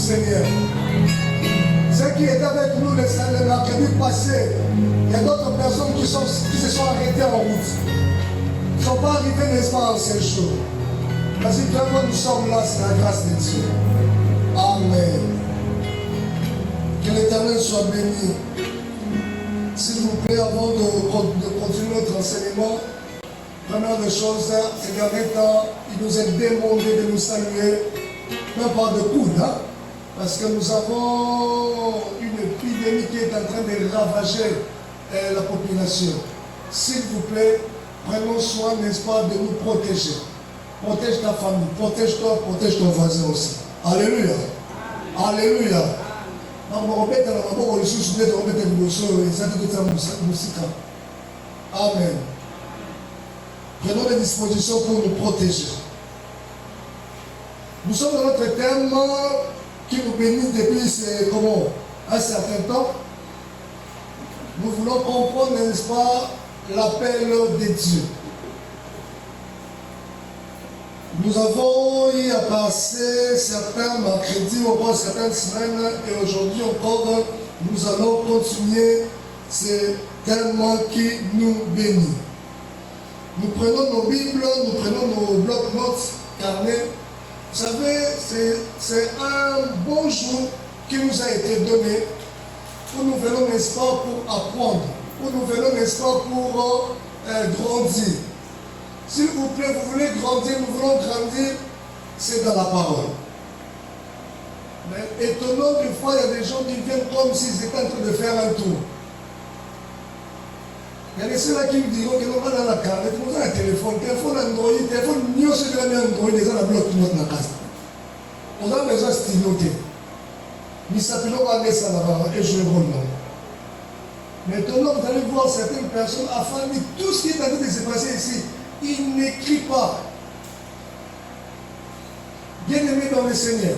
Seigneur. Ceux qui étaient avec nous le mercredi passé, il y a d'autres personnes qui se sont arrêtées en route. Ils ne sont pas arrivés, n'est-ce pas, en ces jours. Parce que vraiment nous sommes là, c'est la grâce de Dieu. Amen. Que l'Éternel soit béni. S'il vous plaît, avant de continuer notre enseignement, première des choses, ces derniers temps, il nous est demandé de nous saluer, non pas de coude, hein, parce que nous avons une épidémie qui est en train de ravager la population. S'il vous plaît, prenons soin, n'est-ce pas, de nous protéger. Protège ta famille, protège-toi, protège ton voisin aussi. Alléluia. Alléluia. Amen. Prenons des dispositions pour nous protéger. Nous sommes dans notre thème qui nous bénit depuis un certain temps. Nous voulons comprendre, n'est-ce pas, l'appel de Dieu. Nous avons eu à passer certains mercredis, encore certaines semaines, et aujourd'hui encore, nous allons continuer ce thème qui nous bénit. Nous prenons nos Bibles, nous prenons nos blocs-notes, carnets. Vous savez, c'est un bon jour qui nous a été donné, où nous venons, n'est-ce pas, pour apprendre, où nous venons, n'est-ce pas, pour grandir. S'il vous plaît, vous voulez grandir, nous voulons grandir, c'est dans la parole. Mais étonnant, des fois, il y a des gens qui viennent comme s'ils étaient en train de faire un tour. Il y a des ceux-là qui me diront que nous allons dans la carte, nous avons un téléphone Android, téléphone mieux se donne Android, ils ont la bloc note dans la case. On a besoin de styloter. Nous s'appelons à ça là-bas, et je le rôle. Maintenant, vous allez voir certaines personnes, afin de tout ce qui est en train de se passer ici, ils n'écrivent pas. Bien-aimés dans le Seigneur,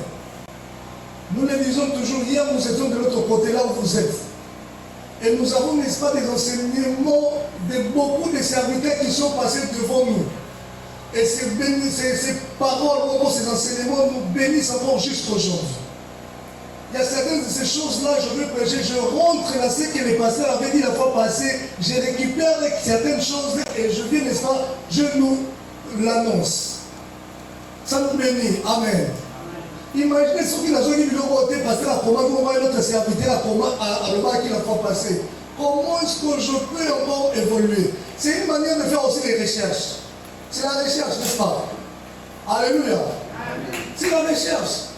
nous le disons toujours, hier nous étions de l'autre côté, là où vous êtes. Et nous avons, n'est-ce pas, des enseignements de beaucoup de serviteurs qui sont passés devant nous. Et ces paroles, ces enseignements nous bénissent encore jusqu'aujourd'hui. Il y a certaines de ces choses-là, je veux prêcher, je rentre dans ce que les pasteurs avaient dit la fois passée, je récupère certaines choses et je viens, n'est-ce pas, je nous l'annonce. Ça nous bénit. Amen. Imaginez ce qu'il a dit, le côté pasteur à comment nous voyons notre serviteur à le bas qui la fois passée. Comment est-ce que je peux encore évoluer? C'est une manière de faire aussi des recherches. C'est la recherche, n'est-ce pas? Alléluia. C'est la recherche.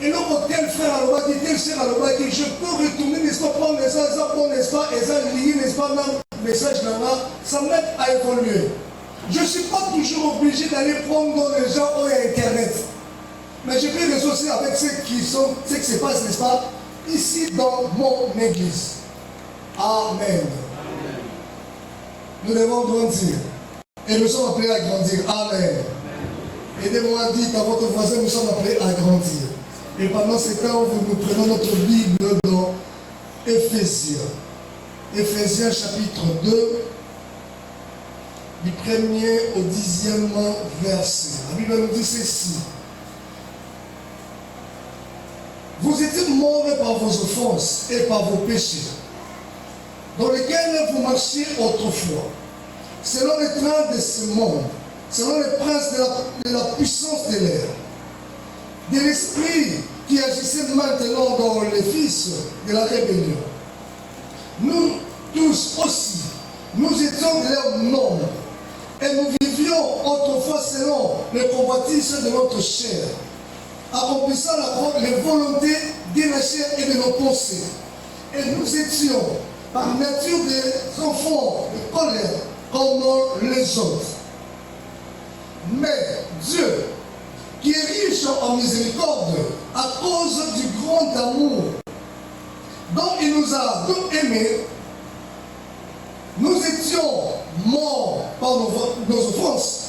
Et donc, tel frère à l'oba, tel sœur à l'oba, que je peux retourner, n'est-ce pas, prendre les messages, n'est-ce pas, et ça lié, n'est-ce pas, dans le message là, ça m'aide à évoluer. Je ne suis pas toujours obligé d'aller prendre les gens au Internet. Mais je peux résoudre avec ceux qui se passe, n'est-ce pas, ici dans mon église. Amen. Nous devons grandir. Et nous sommes appelés à grandir. Amen. Aidez-moi à dire à votre voisin, nous sommes appelés à grandir. Et pendant ce temps, nous prenons notre Bible dans Éphésiens. Éphésiens chapitre 2, du 1er au 10e verset. La Bible nous dit ceci. Vous étiez morts par vos offenses et par vos péchés, dans lesquels vous marchiez autrefois, selon les trains de ce monde, selon les princes de la puissance de l'air, de l'esprit qui agissait maintenant dans les fils de la rébellion. Nous tous aussi, nous étions de leur nombre, et nous vivions autrefois selon les convoitises de notre chair, accomplissant les volontés de la chair et de nos pensées. Et nous étions par nature des enfants de colère comme les autres. Mais Dieu, qui est riche en miséricorde, à cause du grand amour dont il nous a donc aimés, nous étions morts par nos offenses.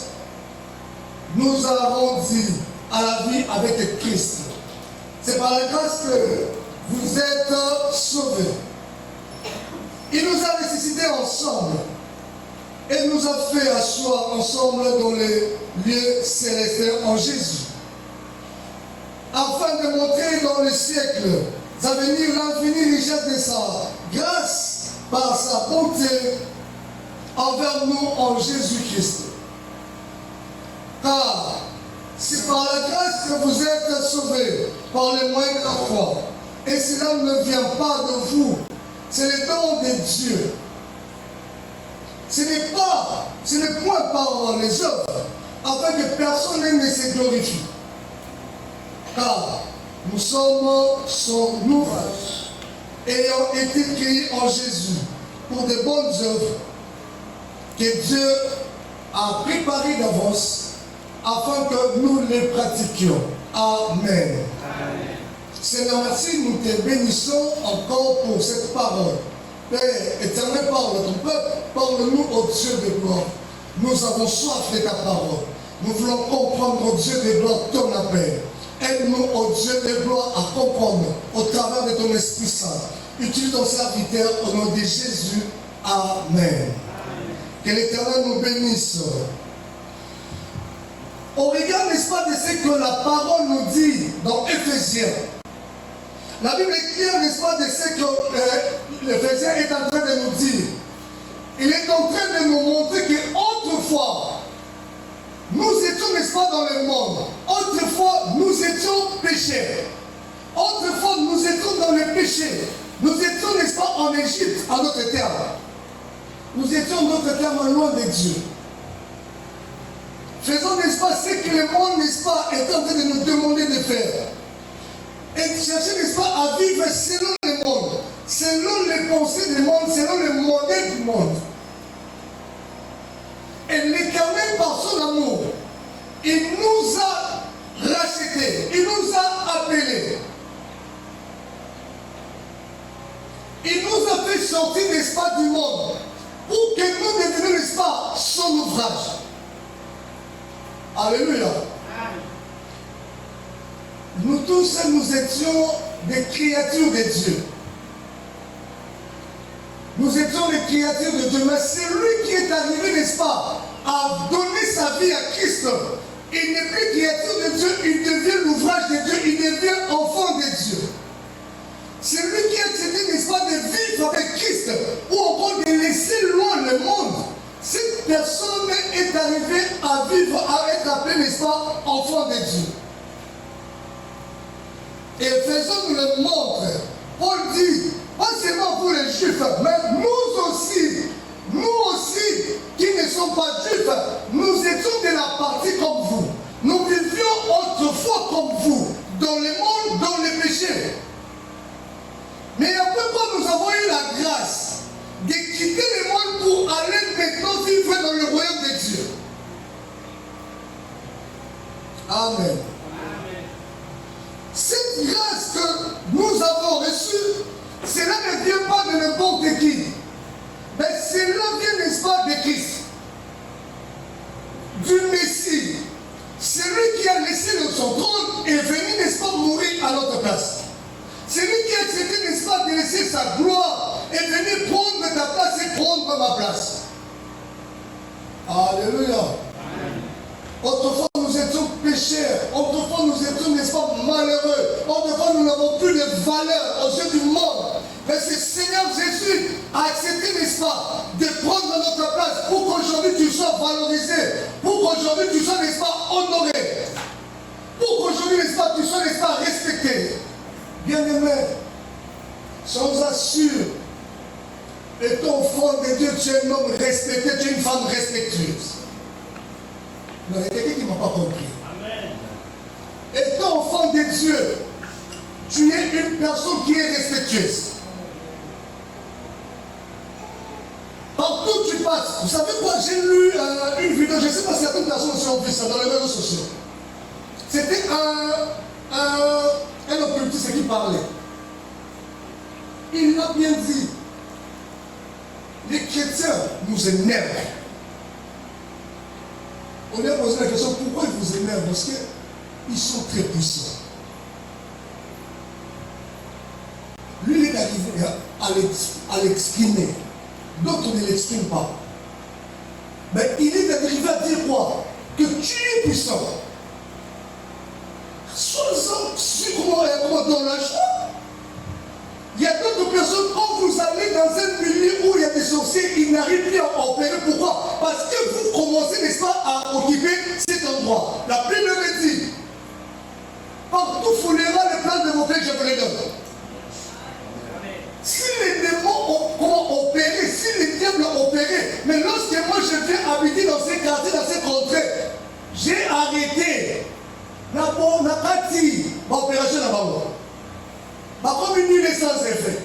Nous avons dit à la vie avec Christ. C'est par la grâce que vous êtes sauvés. Il nous a ressuscités ensemble et nous a fait asseoir ensemble dans les lieux célestes en Jésus, afin de montrer dans les siècles à venir l'infinie richesse de sa grâce par sa bonté envers nous en Jésus-Christ. Car c'est par la grâce que vous êtes sauvés, par le moyen de la foi. Et cela ne vient pas de vous, c'est le don de Dieu. Ce n'est point par les œuvres, afin que personne ne se glorifie. Car nous sommes son ouvrage, ayant été créés en Jésus pour de bonnes œuvres que Dieu a préparées d'avance afin que nous les pratiquions. Amen. Seigneur, merci, nous te bénissons encore pour cette parole. Père éternel, parle à ton peuple, parle-nous au Dieu de gloire. Nous avons soif de ta parole. Nous voulons comprendre au Dieu de gloire ton appel. Aide-nous au Dieu de gloire à comprendre au travers de ton Esprit Saint. Utilise ton serviteur au nom de Jésus. Amen. Que l'Éternel nous bénisse. On regarde, n'est-ce pas, de ce que la parole nous dit dans Éphésiens. La Bible est claire, n'est-ce pas, de ce que l'Éphésien est en train de nous dire. Il est en train de nous montrer qu'autrefois, nous étions, n'est-ce pas, dans le monde. Autrefois, nous étions pécheurs. Autrefois, nous étions dans le péché. Nous étions, n'est-ce pas, en Égypte, à notre terme. Nous étions, notre terme, loin de Dieu. Faisons, n'est-ce pas, ce que le monde, n'est-ce pas, est en train de nous demander de faire. Et chercher, n'est-ce pas, à vivre selon le monde, selon les pensées du monde, selon le modèle du monde. Et l'Éternel, par son amour, il nous a rachetés, il nous a appelés. Il nous a fait sortir, n'est-ce pas, du monde, pour que nous devenions, n'est-ce pas, son ouvrage. Alléluia. Nous tous, nous étions des créatures de Dieu. Nous étions des créatures de Dieu. Mais c'est lui qui est arrivé, n'est-ce pas, à donner sa vie à Christ. Il n'est plus créature de Dieu, il devient l'ouvrage de Dieu, il devient enfant de Dieu. C'est lui qui a décidé, n'est-ce pas, de vivre avec Christ, ou encore de laisser loin le monde. Cette personne est arrivée à vivre, à être appelée, n'est-ce pas, enfant de Dieu. Et faisons nous le montre. Paul dit, pas seulement pour les Juifs, mais nous aussi, qui ne sommes pas Juifs, nous étions de la partie comme vous. Nous vivions autrefois comme vous, dans le monde, dans le péché. Mais après quoi nous avons eu la grâce de quitter le monde pour aller maintenant vivre dans le royaume de Dieu. Amen. Cette grâce que nous avons reçue, cela ne vient pas de n'importe qui. Mais cela vient, n'est-ce pas, de Christ. Du Messie. Celui qui a laissé son trône est venu, n'est-ce pas, mourir à notre place. Celui qui a accepté, n'est-ce pas, de laisser sa gloire est venu prendre ta place et prendre ma place. Alléluia. Autrefois, nous étions pécheurs. Autrefois, nous étions, n'est-ce pas, malheureux. Autrefois, nous n'avons plus de valeur aux yeux du monde. Mais ce Seigneur Jésus a accepté, n'est-ce pas, de prendre notre place pour qu'aujourd'hui tu sois valorisé. Pour qu'aujourd'hui tu sois, n'est-ce pas, honoré. Pour qu'aujourd'hui, n'est-ce pas, tu sois, n'est-ce pas, respecté. Bien-aimé, sois assuré. Étant enfant de Dieu, tu es un homme respecté, tu es une femme respectueuse. Il y a quelqu'un qui ne m'a pas compris. Amen. Étant enfant de Dieu, tu es une personne qui est respectueuse. Partout où tu passes, vous savez quoi, j'ai lu une vidéo, je ne sais pas si certaines personnes ont vu ça dans les réseaux sociaux. C'était un occultiste qui parlait. Il l'a bien dit. Les chrétiens nous énervent. On lui a posé la question, pourquoi ils vous énervent? Parce qu'ils sont très puissants. Lui, il est arrivé à l'exprimer. D'autres ne l'expriment pas. Mais il est arrivé à dire quoi? Que tu es puissant. Sois n'arrive plus à opérer. Pourquoi? Parce que vous commencez, n'est-ce pas, à occuper cet endroit. La Bible me dit, partout foulera le plan de vos faits, je vous les donne. Si les démons ont comment opérer, si les diables ont opéré, mais lorsque moi je viens habiter dans ces quartiers, dans ces contrées, j'ai arrêté la partie l'opération là-bas. Ma commune nulle sans effet.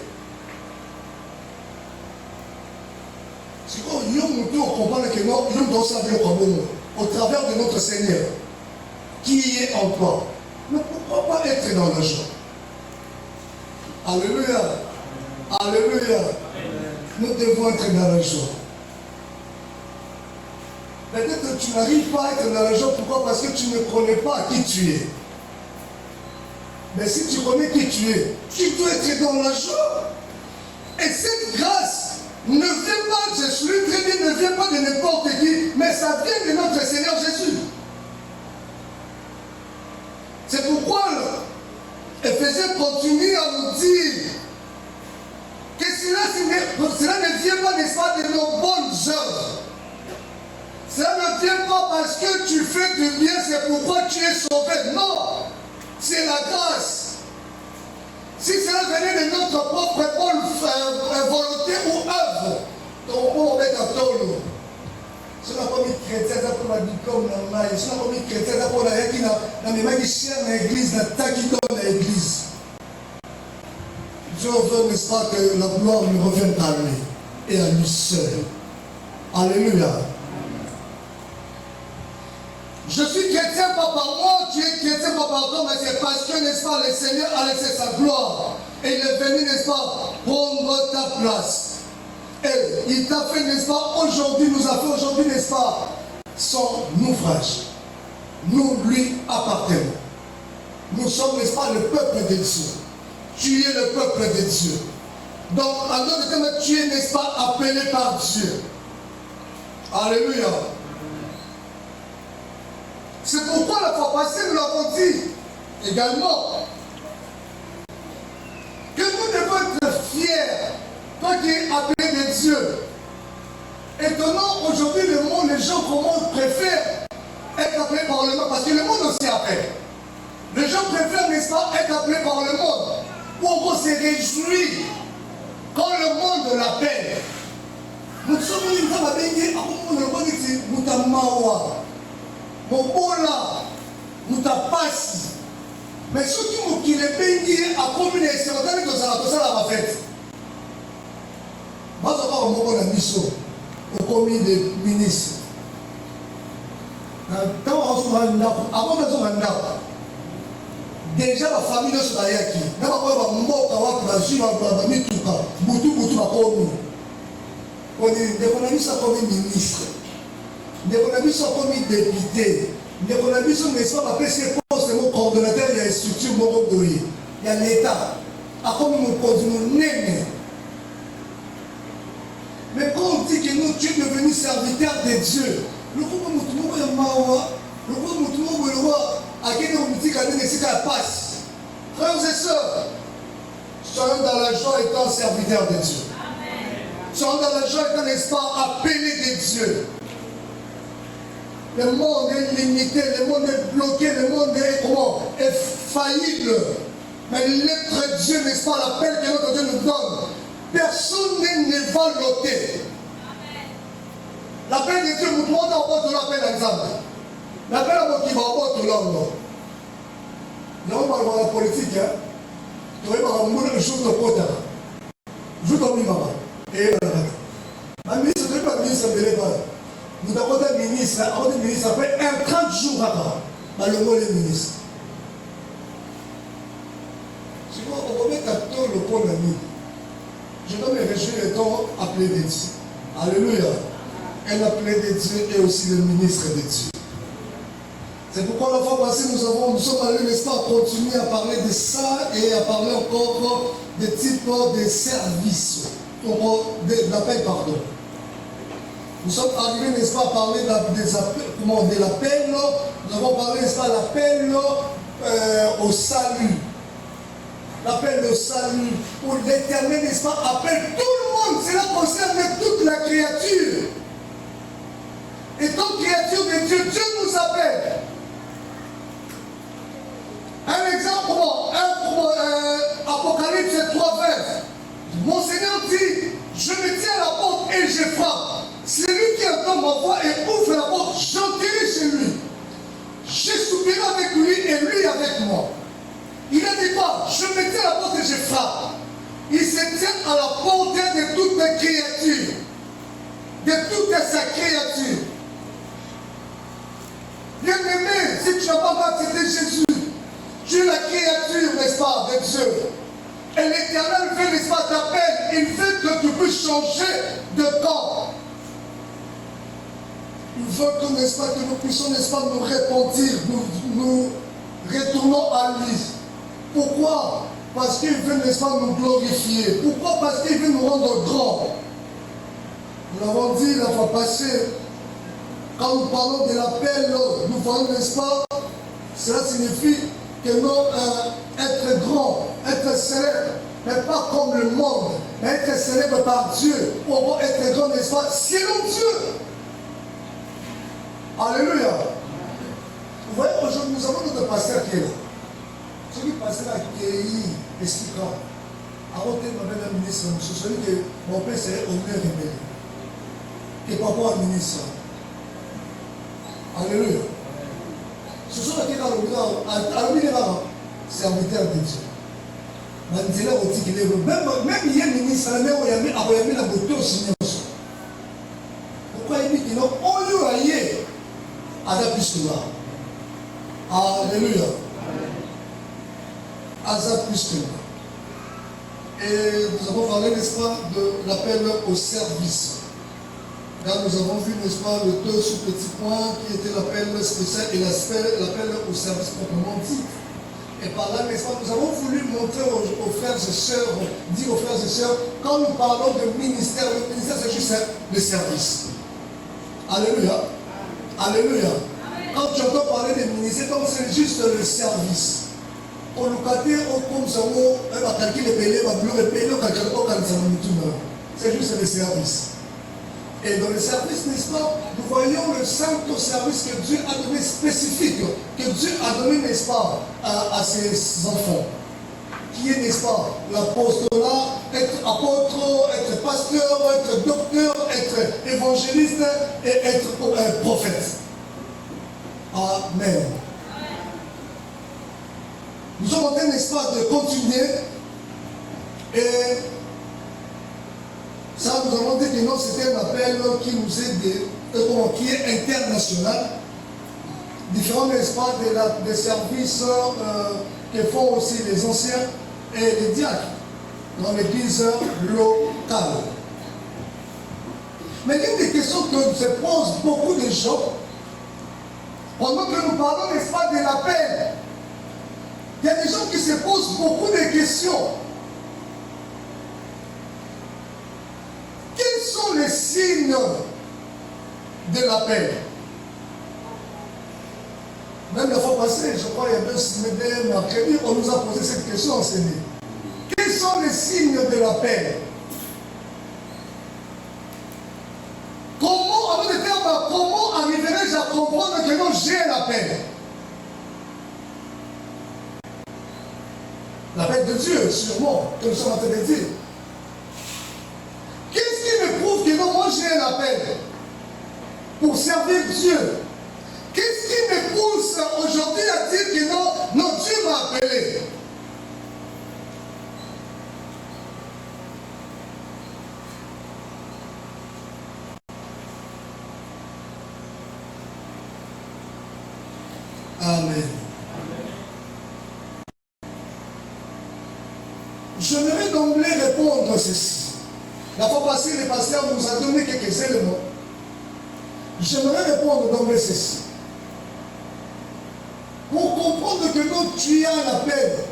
C'est quoi, nous comprendre que nous devons savoir au travers de notre Seigneur, qui est en toi. Mais pourquoi pas être dans la joie? Alléluia. Alléluia. Nous devons être dans la joie. Peut-être que tu n'arrives pas à être dans la joie. Pourquoi? Parce que tu ne connais pas qui tu es. Mais si tu connais qui tu es, tu dois être dans la joie. Et cette grâce ne vient pas, je suis très bien, ne vient pas de n'importe qui, mais ça vient de notre Seigneur Jésus. C'est pourquoi Éphésiens continue à nous dire que cela ne vient pas, n'est-ce pas, de nos bonnes œuvres. Cela ne vient pas parce que tu fais du bien, c'est pourquoi tu es sauvé. Non, c'est la grâce. Si cela venait de notre propre bonne volonté ou œuvre, on va mettre à tolo. Si on n'a pas mis de chrétien, ça pour la diplôme, si on n'a pas mis de chrétien, ça pour la qui n'a même pas cher dans l'église, n'a pas qui donne l'église. Dieu veut, n'est-ce pas, que la gloire nous revienne à lui et à lui seul. Alléluia. Je suis chrétien pas par moi, tu es chrétien pas par toi, mais c'est parce que, n'est-ce pas, le Seigneur a laissé sa gloire. Et il est venu, n'est-ce pas, prendre ta place. Et il t'a fait, n'est-ce pas, aujourd'hui, nous a fait aujourd'hui, n'est-ce pas, son ouvrage. Nous lui appartenons. Nous sommes, n'est-ce pas, le peuple de Dieu. Tu es le peuple de Dieu. Donc, en d'autres termes, tu es, n'est-ce pas, appelé par Dieu. Alléluia. C'est pourquoi la fois passée, nous l'avons dit également que nous devons être fiers, toi qui es appelé de Dieu. Étonnant, aujourd'hui, le monde, les gens préfèrent être appelés par le monde, parce que le monde aussi appelle. Les gens préfèrent, n'est-ce pas, être appelés par le monde, ou encore se réjouir quand le monde l'appelle. Nous sommes une femme à bénir, à mon monde, nous sommes Mobola, nous t'a passé. Mais surtout, qui est béni à communier, c'est votre année que ça va faire. Moi, je vais vous donner une mission au comité des ministres. Avant de faire déjà la famille de Soudayaki, n'a pas quoi va on est ça comme ministre. On a mis ça comme député. On a mis ça, n'est-ce pas, après ces postes, mon coordonnateur, il y a une structure, il y a l'État. À comme nous produisons, mais quand on dit que nous, tu es devenu serviteur de Dieu, le groupe Moutoumou est mawa, le groupe Moutoumou est roi, à qui nous dit qu'elle est passe. Frères et sœurs, soyons dans la joie étant serviteur de Dieu. Soyons dans la joie étant, n'est-ce pas, appelé de Dieu. Le monde est limité, le monde est bloqué, le monde est faillible. Mais l'être Dieu, n'est-ce pas, l'appel que notre Dieu nous donne, personne ne va l'ôter. L'appel de Dieu, nous demandons encore de l'appel ensemble. L'appel à moi qui va avoir tout l'homme. Nous allons parler de la politique. Tu vas voir un jour de pote. Jour comme maman. Et là, la ministre, tu ne pas ministre de l'État. Nous avons un ministre, après 30 jours après, le mot est ministre. Si on remet à tout le pôle ami, je dois me réjouir étant appelé de Dieu. Alléluia. Un appelé de Dieu et aussi le ministre de Dieu. C'est pourquoi la fois passée, nous sommes allés, n'est-ce pas, continuer à parler de ça et à parler encore des types de services, d'appel, pardon. Nous sommes arrivés, n'est-ce pas, à parler de l'appel, nous avons parlé, n'est-ce pas, l'appel au salut. L'appel au salut, pour l'éternel, n'est-ce pas, appelle tout le monde, cela concerne toute la création. créature. Étant créature de Dieu, Dieu nous appelle. Un exemple, Apocalypse 3, verset. Mon Seigneur dit, je me tiens à la porte et je frappe. Celui qui entend ma voix et ouvre la porte, j'entrerai chez lui. Je soupirai avec lui et lui avec moi. Il a dit quoi? Je me tiens à la porte et je frappe. Il se tient à la porte de toutes les créatures. De toute sa créature. Bien-aimé, si tu n'as pas accepté Jésus, tu es la créature, n'est-ce pas, de Dieu. Et l'Éternel veut, n'est-ce pas, t'appelle. Il veut que tu puisses changer de camp. Il veut que, n'est-ce pas, que nous puissions, n'est-ce pas, nous repentir, nous retournons à lui. Pourquoi? Parce qu'il veut, n'est-ce pas, nous glorifier. Pourquoi? Parce qu'il veut nous rendre grands. Nous l'avons dit la fois passée, quand nous parlons de l'appel, nous voyons, n'est-ce pas, cela signifie que nous, être grand, être célèbre, mais pas comme le monde, mais être célèbre par Dieu, pour être grand, n'est-ce pas, selon Dieu. Alléluia. Vous voyez, aujourd'hui, nous avons notre pasteur qui est là. Celui pasteur qui expliquera. Avant de m'appeler un ministre, celui que mon père c'est honneur rebelle. Et papa un ministre. Alléluia. Ce sont les gens serviteurs de Dieu. Même il y a un ministre, il y a la beauté aussi. Pourquoi il dit qu'il n'a pas eu à y aller à la plus que là. Alléluia. Azar plus que là. Et nous avons parlé, n'est-ce pas, de l'appel au service. Là, nous avons vu, n'est-ce pas, le deux sous-petits points qui était l'appel spécial et l'appel au service proprement dit. Et par là, n'est-ce pas, nous avons voulu montrer aux frères et sœurs, dire aux frères et sœurs, quand nous parlons de ministère, le ministère c'est juste le service. Alléluia. Alléluia. Quand tu entends parler de ministère, c'est juste le service. Au locataire, comme ça, on va calculer les payés, on va payer, c'est juste le service. Et dans le service, n'est-ce pas, nous voyons le saint service que Dieu a donné spécifique, que Dieu a donné, n'est-ce pas, à ses enfants. Qui est, n'est-ce pas, l'apostolat, être apôtre, être pasteur, être docteur, être évangéliste et être prophète. Amen. Nous sommes en train, n'est-ce pas, de continuer. Et ça, nous avons dit que non, c'était un appel qui nous est qui est international. Différents, n'est-ce pas, des services que font aussi les anciens et les diacres dans l'église locale. Mais une des questions que se posent beaucoup de gens, pendant que nous parlons, n'est-ce pas, de l'appel, il y a des gens qui se posent beaucoup de questions. Quels sont les signes de l'appel? Même la fois passée, je crois, il y a 2 semaines, mercredi, on nous a posé cette question enseignée. Quels sont les signes de l'appel? Comment arriverai-je à comprendre que non, j'ai l'appel? L'appel de Dieu, sûrement, que nous sommes en train de dire. Qu'est-ce qui me prouve que non, moi j'ai un appel pour servir Dieu? Qu'est-ce qui me pousse aujourd'hui à dire que non, non, Dieu m'a appelé? Amen. J'aimerais d'emblée répondre à ceci. La fois passée, le pasteur nous a donné quelques éléments. J'aimerais répondre d'emblée ceci. Pour comprendre que quand tu as un appel,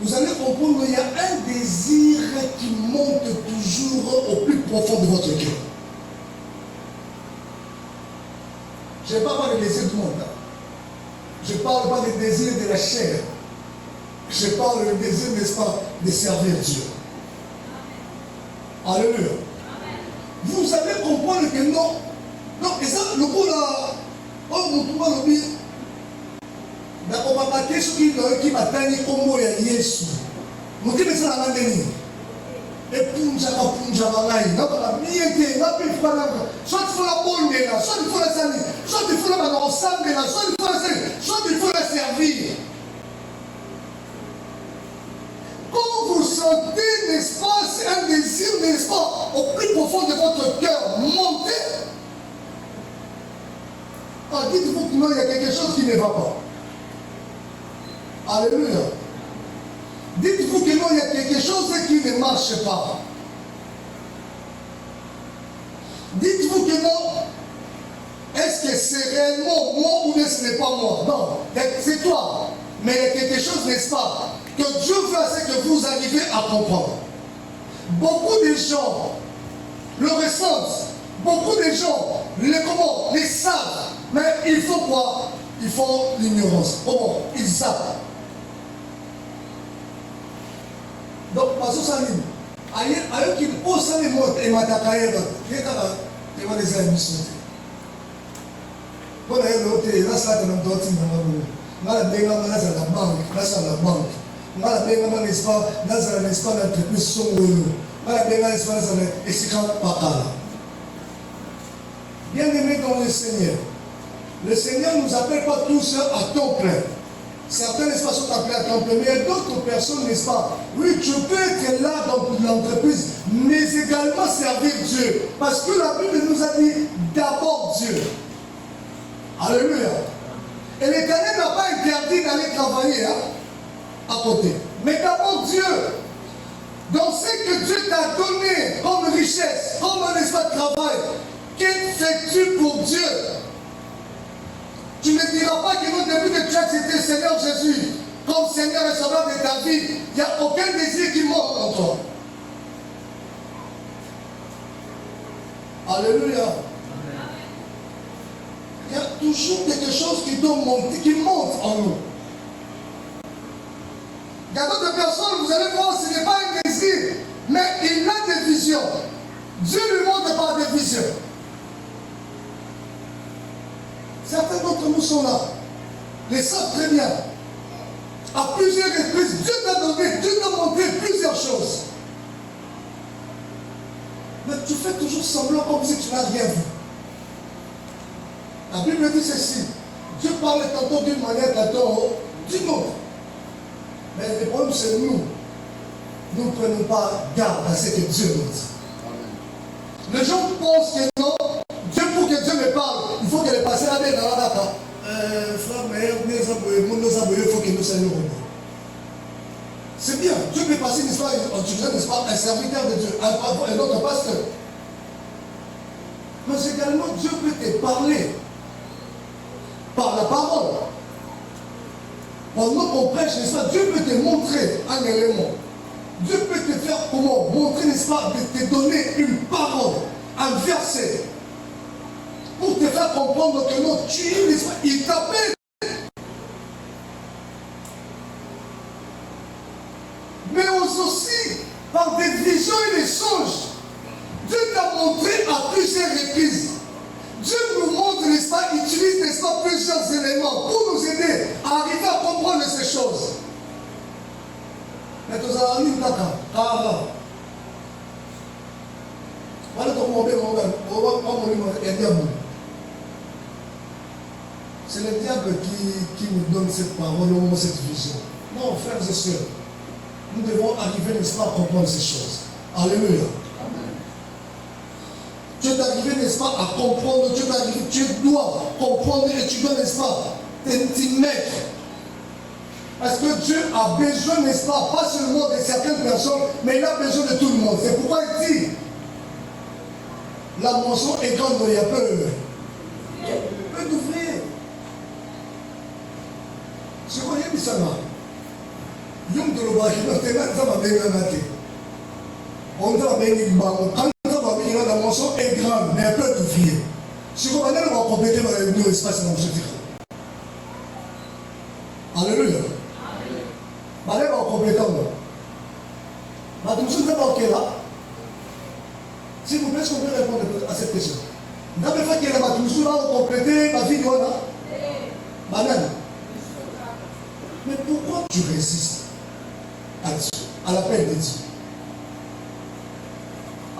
vous allez comprendre qu'il y a un désir qui monte toujours au plus profond de votre cœur. Je ne parle pas des désirs du monde. Je ne parle pas des désirs de la chair. Je parle du désir, n'est-ce pas, de servir Dieu. Alléluia. vous allez comprendre que non. Donc, et ça, le coup là, oh, vous pouvez le dire. Mais on va pas dire ce qui m'a tanné comme moi, il y a Jésus. Vous dites, mais ça l'a mandé. Et punja bangai, non pas la mienne, non plus pas soit il faut la bonne là, soit il faut la salir, soit il faut la mettre ensemble là, soit il faut la servir, soit il faut la servir. Quand vous sentez, n'est-ce pas, c'est un désir, n'est-ce pas, au plus profond de votre cœur, monter. Ah, dites-vous que non, il y a quelque chose qui ne va pas. Alléluia. Dites-vous que non, il y a quelque chose qui ne marche pas. Dites-vous que non. Est-ce que c'est réellement moi ou ce n'est pas moi? Non, c'est toi. Mais il y a quelque chose, n'est-ce pas, que Dieu veut à ce que vous arrivez à comprendre. Beaucoup de gens le ressentent. Beaucoup de gens les savent. Mais il faut quoi? Ils font l'ignorance. Comment? Ils savent. Donc, parce que ça dit, ailleurs qu'il pose les mots et m'attaquer, il y a des émissions. Quand il y a l'autre, il y a ça dans le dossier. Il y a des gens qui sont dans la banque, il y a des gens qui sont dans l'entreprise. Il y a des gens qui sont dans l'entreprise. Bien aimé dans le Seigneur ne nous appelle pas tous à temps plein. Certains, n'est-ce pas, sont appelés à temps plein, mais d'autres personnes, n'est-ce pas, oui, tu peux être là dans l'entreprise, mais également servir Dieu. Parce que la Bible nous a dit d'abord Dieu. Alléluia. Et l'Éternel n'a pas interdit d'aller travailler à côté. Mais d'abord Dieu. Dans ce que Dieu t'a donné comme richesse, comme un espace de travail, qu'est-ce que fais-tu pour Dieu? Tu ne diras pas que non, depuis que tu as cité Seigneur Jésus comme Seigneur et Sauveur de ta vie, il n'y a aucun désir qui monte en toi. Alléluia. Il y a toujours quelque chose qui doit monter, qui monte en nous. Il y a d'autres personnes, vous allez voir, ce n'est pas un désir, mais il a des visions. Dieu lui montre par des visions. Certains d'entre nous sont là. Les savent très bien. À plusieurs reprises, Dieu t'a donné, Dieu t'a montré plusieurs choses. Mais tu fais toujours semblant comme si tu n'as rien vu. La Bible dit ceci. Dieu parle tantôt d'une manière, tantôt d'une autre. Mais le problème, c'est nous. Nous ne prenons pas garde à ce que Dieu nous dit. Les gens pensent que non, Dieu, pour que Dieu me parle, il faut que les passés là dans la data. Frère, mais il faut que nous soyons. C'est bien, Dieu peut passer une histoire en utilisant, n'est-ce pas, un serviteur de Dieu, un autre pasteur. Mais également, Dieu peut te parler par la parole. Pendant qu'on prêche, n'est-ce pas, Dieu peut te montrer un élément. Dieu peut te faire comment? Montrer, n'est-ce pas, de te donner une parole, un verset, pour te faire comprendre que non, tu es, n'est-ce pas, il t'appelle. Mais aussi, par des visions et des songes, Dieu t'a montré à plusieurs reprises. Dieu nous montre, n'est-ce pas, utilise, n'est-ce pas, plusieurs éléments pour nous aider à arriver à comprendre ces choses. Mais tu as dit, c'est le diable qui nous donne cette parole, cette vision. Non, frères et sœurs, nous devons arriver, n'est-ce pas, à comprendre ces choses. Alléluia. Tu es arrivé, n'est-ce pas, à comprendre, tu dois comprendre et tu dois, n'est-ce pas, t'y mettre. Parce que Dieu a besoin, n'est-ce pas seulement de certaines personnes, mais il a besoin de tout le monde. C'est pourquoi il dit, la moisson est grande, il y a peu d'ouvriers. Ce qu'on a dit ça là, Yum de la moisson est grande, mais il y a peu d'ouvriers. Ce qu'on va compléter dans l'espace dans ce titre. Alléluia. Allez, on va compléter. Là. S'il vous plaît, est-ce qu'on peut répondre à cette question? Dans le fait qu'il y a toujours là, on complète ma vie, on a banane. Mais pourquoi tu résistes à Dieu, à l'appel de Dieu?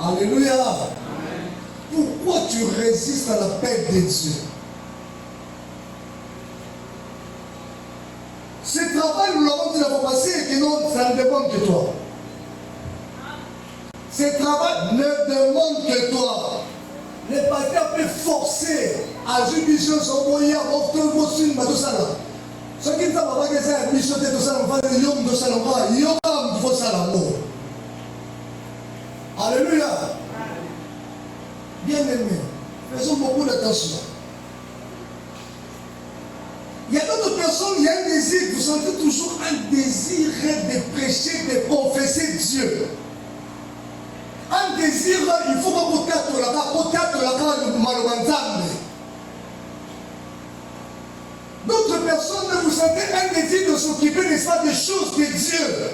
Alléluia. Pourquoi tu résistes à l'appel de Dieu? Ce travail, nous l'avons dit la fois passée, et que non, ça ne dépend que toi. Ce travail ne demande que toi. Les pasteurs peuvent forcer à jubiler son moyen, à obtenir vos signes, tout ça là. Ce qui ne savent pas que c'est un mission de tout ça, on va dire yom de ça, on va dire yom de ça l'amour. Alléluia. Bien aimé, faisons beaucoup d'attention. Il y a d'autres personnes, il y a un désir, vous sentez toujours un désir de prêcher, de confesser Dieu. Un désir, il faut que vous tâtez la cara de Malobanzambe. D'autres personnes, vous sentez un désir de s'occuper, n'est-ce pas, des choses de Dieu.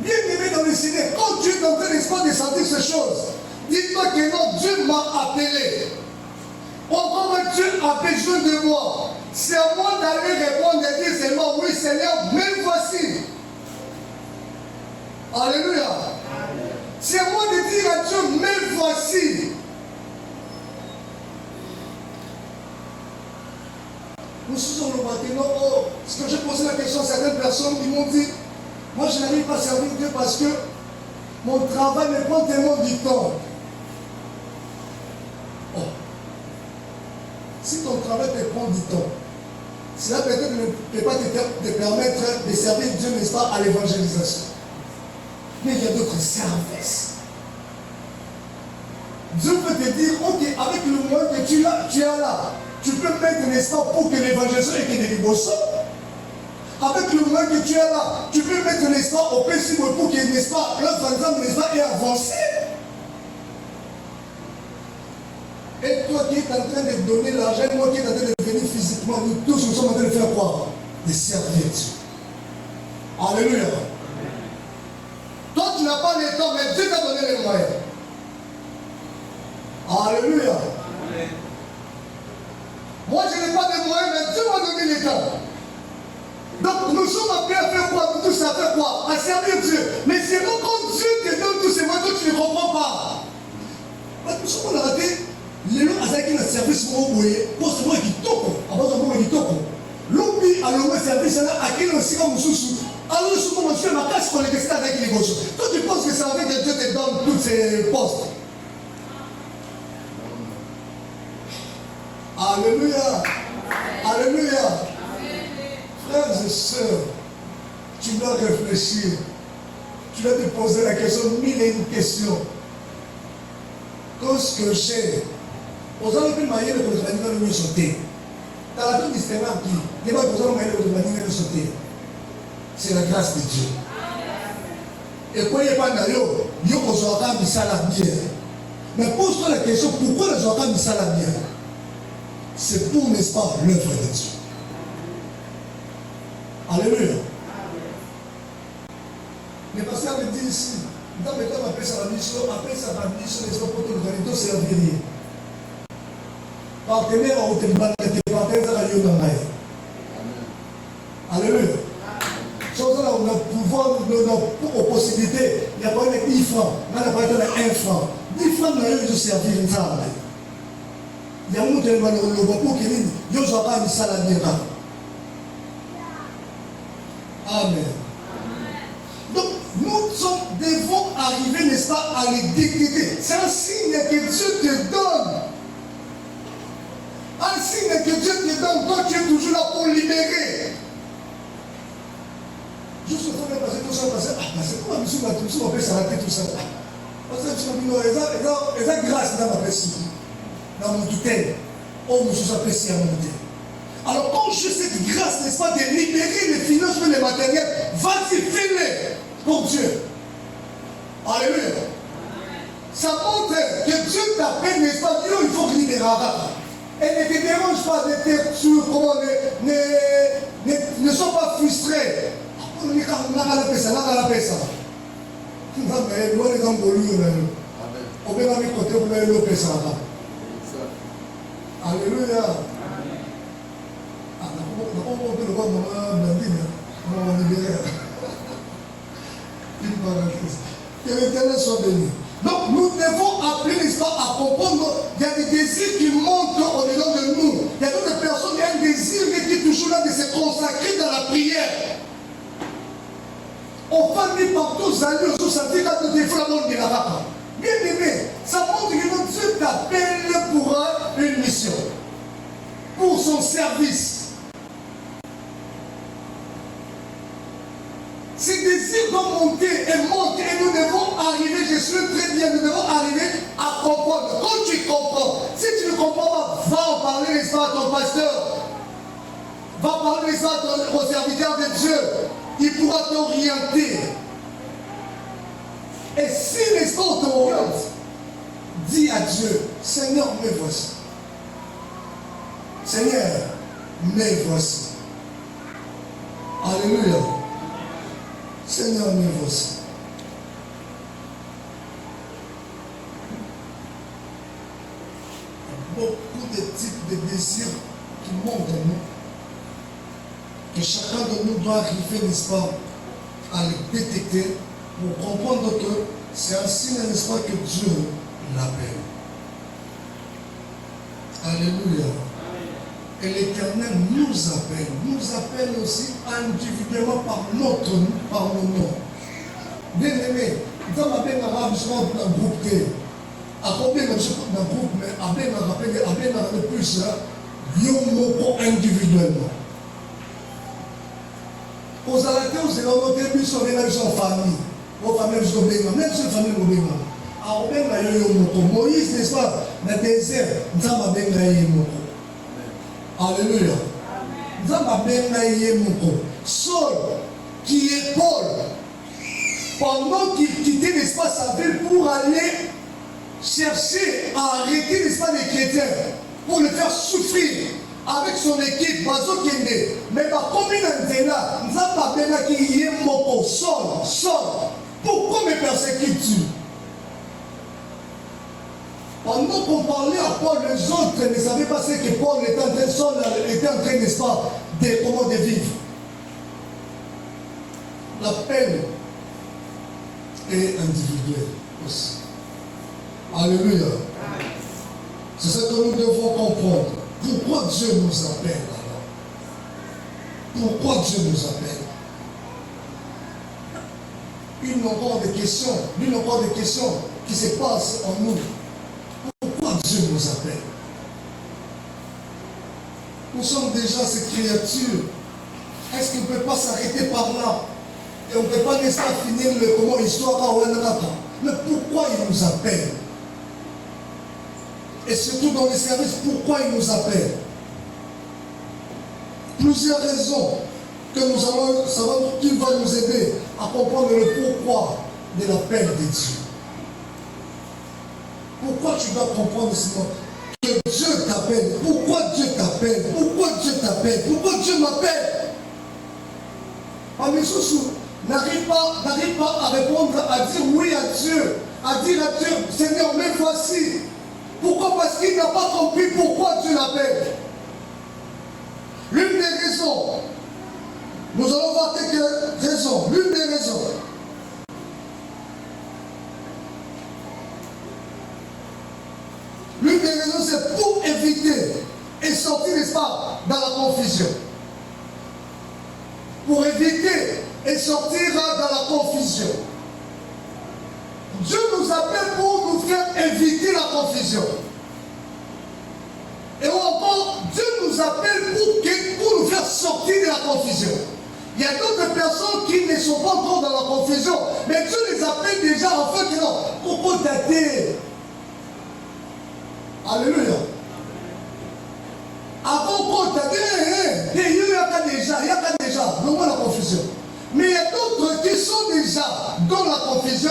Bien aimé dans le Seigneur, quand Dieu est en train, n'est-ce pas, de sentir ces choses, dites-moi que non, Dieu m'a appelé. Pourquoi Dieu a besoin de moi? C'est à moi d'aller répondre et dire seulement, oui Seigneur, me voici. Alléluia. C'est à moi de dire à Dieu, me voici. Nous sommes le matin, oh, parce que j'ai posé la question à certaines personnes qui m'ont dit, moi je n'arrive pas à servir Dieu parce que mon travail me prend tellement du temps. Oh. Si ton travail te prend du temps, cela peut-être ne peut pas te permettre de servir Dieu, n'est-ce pas, à l'évangélisation. Mais il y a d'autres services. Dieu peut te dire, ok, avec le moyen que tu as là, tu peux mettre, n'est-ce pas, pour que l'évangélisation ait des dévotions. Avec le moyen que tu as là, tu peux mettre, n'est-ce pas, au possible pour que, n'est-ce pas, l'œuvre, n'est-ce pas, ait avancé. Et toi qui es en train de donner l'argent, moi qui est en train de venir physiquement, nous tous nous sommes en train de faire quoi? De servir Dieu. Alléluia. Toi tu n'as pas le temps, mais Dieu t'a donné les moyens. Alléluia. Amen. Moi je n'ai pas de moyens, mais Dieu m'a donné les temps. Donc nous sommes appelés à faire quoi? Nous tous à faire quoi? À servir Dieu. Mais c'est bon quand Dieu te donne tous ces moyens, toi tu ne comprends pas. Nous sommes ratés. Lelo azaki na service moko boye poste moko kitoko abaza moko kitoko lobi alongo service na akili osika mosusu alors souvent on fait ma casse pour les questions avec les gauches. Toi tu penses que ça va que Dieu te donne tous ces postes? Alléluia. Alléluia. Frères et sœurs, tu dois réfléchir, tu dois te poser la question, mille et une questions. Tout ce que j'ai, aux gens qui m'ont dit que vous allez nous sauter. Dans la toute distinction qui, les gens qui vous allez nous sauter. C'est la grâce de Dieu. Et quand il n'y a pas d'ailleurs, il y a un saladier. Mais pose-toi la question, pourquoi les gens qui saladier? C'est pour, n'est-ce pas, l'œuvre de Dieu. Alléluia. Mais parce qu'on me dit ici, dans le temps, après sa mission, n'est-ce pas, pour tout le temps, servir. Partenaire au téléphone, partenaire à Yonamay. Alléluia. Chose là, on a pouvoir, on a possibilité, il n'y a pas de 10 francs, il n'y a pas de 1 franc. 10 francs, il y a eu de servir une salle. Il y a un autre le beaucoup qui dit, il y a un salle. Amen. Donc, nous devons arriver, n'est-ce pas, à les détecter. C'est un signe que Dieu te donne. Un signe que Dieu te donne, toi tu es toujours là pour libérer. Juste au temps de passer tout ça, c'est quoi, monsieur, on peut s'arrêter tout ça. Parce que il y a grâce dans ma personne, dans mon tutelle. Oh, monsieur, ça peut s'y monter. Alors, quand je sais cette grâce, n'est-ce pas, de libérer les finances et les matériels, vas-y, fais-le pour Dieu. Alléluia. Ça montre que Dieu t'appelle, n'est-ce pas, Dieu, il faut que libérer. Et ne te dérange pas de te sur comment ne sois pas frustré. On n'a pas la paix, ça. Non, mais moi, les gens, On va aller côté où le Lopé ça va. Alléluia. Ah, on peut le voir dans Blandine. On va libérer. Une parenthèse. Que l'Éternel soit béni. Donc nous devons appeler l'histoire à comprendre. Il y a des désirs qui montent au-dedans de nous. Il y a d'autres personnes qui ont un désir qui est toujours là de se consacrer dans la prière. On va dire partout, salut, ça dit quand nous défends la monde de la rapa. Bien aimé, ça montre que Dieu t'appelle pour une mission, pour son service. Ces désirs vont monter et monter et nous devons arriver, je suis très bien, nous devons arriver à comprendre. Quand tu comprends, si tu ne comprends pas, va en parler n'est-ce pas, à ton pasteur, va parler n'est-ce pas, au serviteur de Dieu, il pourra t'orienter. Et si n'est-ce pas, on t'oriente, dis à Dieu, Seigneur, me voici. Seigneur, me voici. Alléluia. Seigneur, me voici. Beaucoup de types de désirs qui montent en nous, que chacun de nous doit arriver, n'est-ce pas, à les détecter pour comprendre que c'est un signe, n'est-ce pas, que Dieu l'appelle. Alléluia. Et l'Éternel nous appelle aussi individuellement par nos noms. Bien aimé, dans ma peine arabe, je suis dans un groupe T. À combien de choses dans un groupe, mais à peine arabe, plus, yomoko individuellement. Aux alatés, aux éloignés, nous sommes en famille. Aux familles, nous sommes même si les familles nous bénissent. À Obenga yomoko. Moïse, n'est-ce pas, dans le désert, nous sommes à Benga yomoko. Alléluia. Saul, qui est Paul, pendant qu'il quittait l'espace sa ville pour aller chercher à arrêter l'espace des chrétiens, pour le faire souffrir avec son équipe, Bazo Kende, mais comme il est là, nous avons appelé qui est Moko, Saul, pourquoi me persécutes-tu? Pendant qu'on parlait à Paul, les autres ne savaient pas ce que Paul était en train, n'est-ce pas, de vivre. L'appel est individuel aussi. Alléluia. C'est ce que nous devons comprendre. Pourquoi Dieu nous appelle alors? Pourquoi Dieu nous appelle? Une encore des questions qui se passent en nous. Pourquoi Dieu nous appelle? Nous sommes déjà ces créatures. Est-ce qu'on ne peut pas s'arrêter par là? Et on ne peut pas laisser finir l'histoire à Ouenrata. Mais pourquoi il nous appelle? Et surtout dans les services, pourquoi il nous appelle? Plusieurs raisons que nous allons savoir qui va nous aider à comprendre le pourquoi de l'appel de Dieu. Pourquoi tu dois comprendre cela? Que Dieu t'appelle. Pourquoi Dieu t'appelle? Pourquoi Dieu t'appelle? Pourquoi Dieu m'appelle? Amisousou n'arrive pas à répondre, à dire oui à Dieu, à dire à Dieu, Seigneur, me voici. Pourquoi? Parce qu'il n'a pas compris pourquoi Dieu l'appelle. L'une des raisons, nous allons voir quelques raisons. L'une des raisons. L'une des raisons, c'est pour éviter et sortir, n'est-ce pas, dans la confusion. Pour éviter et sortir dans la confusion. Dieu nous appelle pour nous faire éviter la confusion. Et encore, Dieu nous appelle pour nous faire sortir de la confusion. Il y a d'autres personnes qui ne sont pas encore dans la confusion, mais Dieu les appelle déjà en fait que non, pour t'aider. Alléluia. Avant qu'on t'a dit, il y a déjà, non la confusion. Mais il y a d'autres qui sont déjà dans la confusion.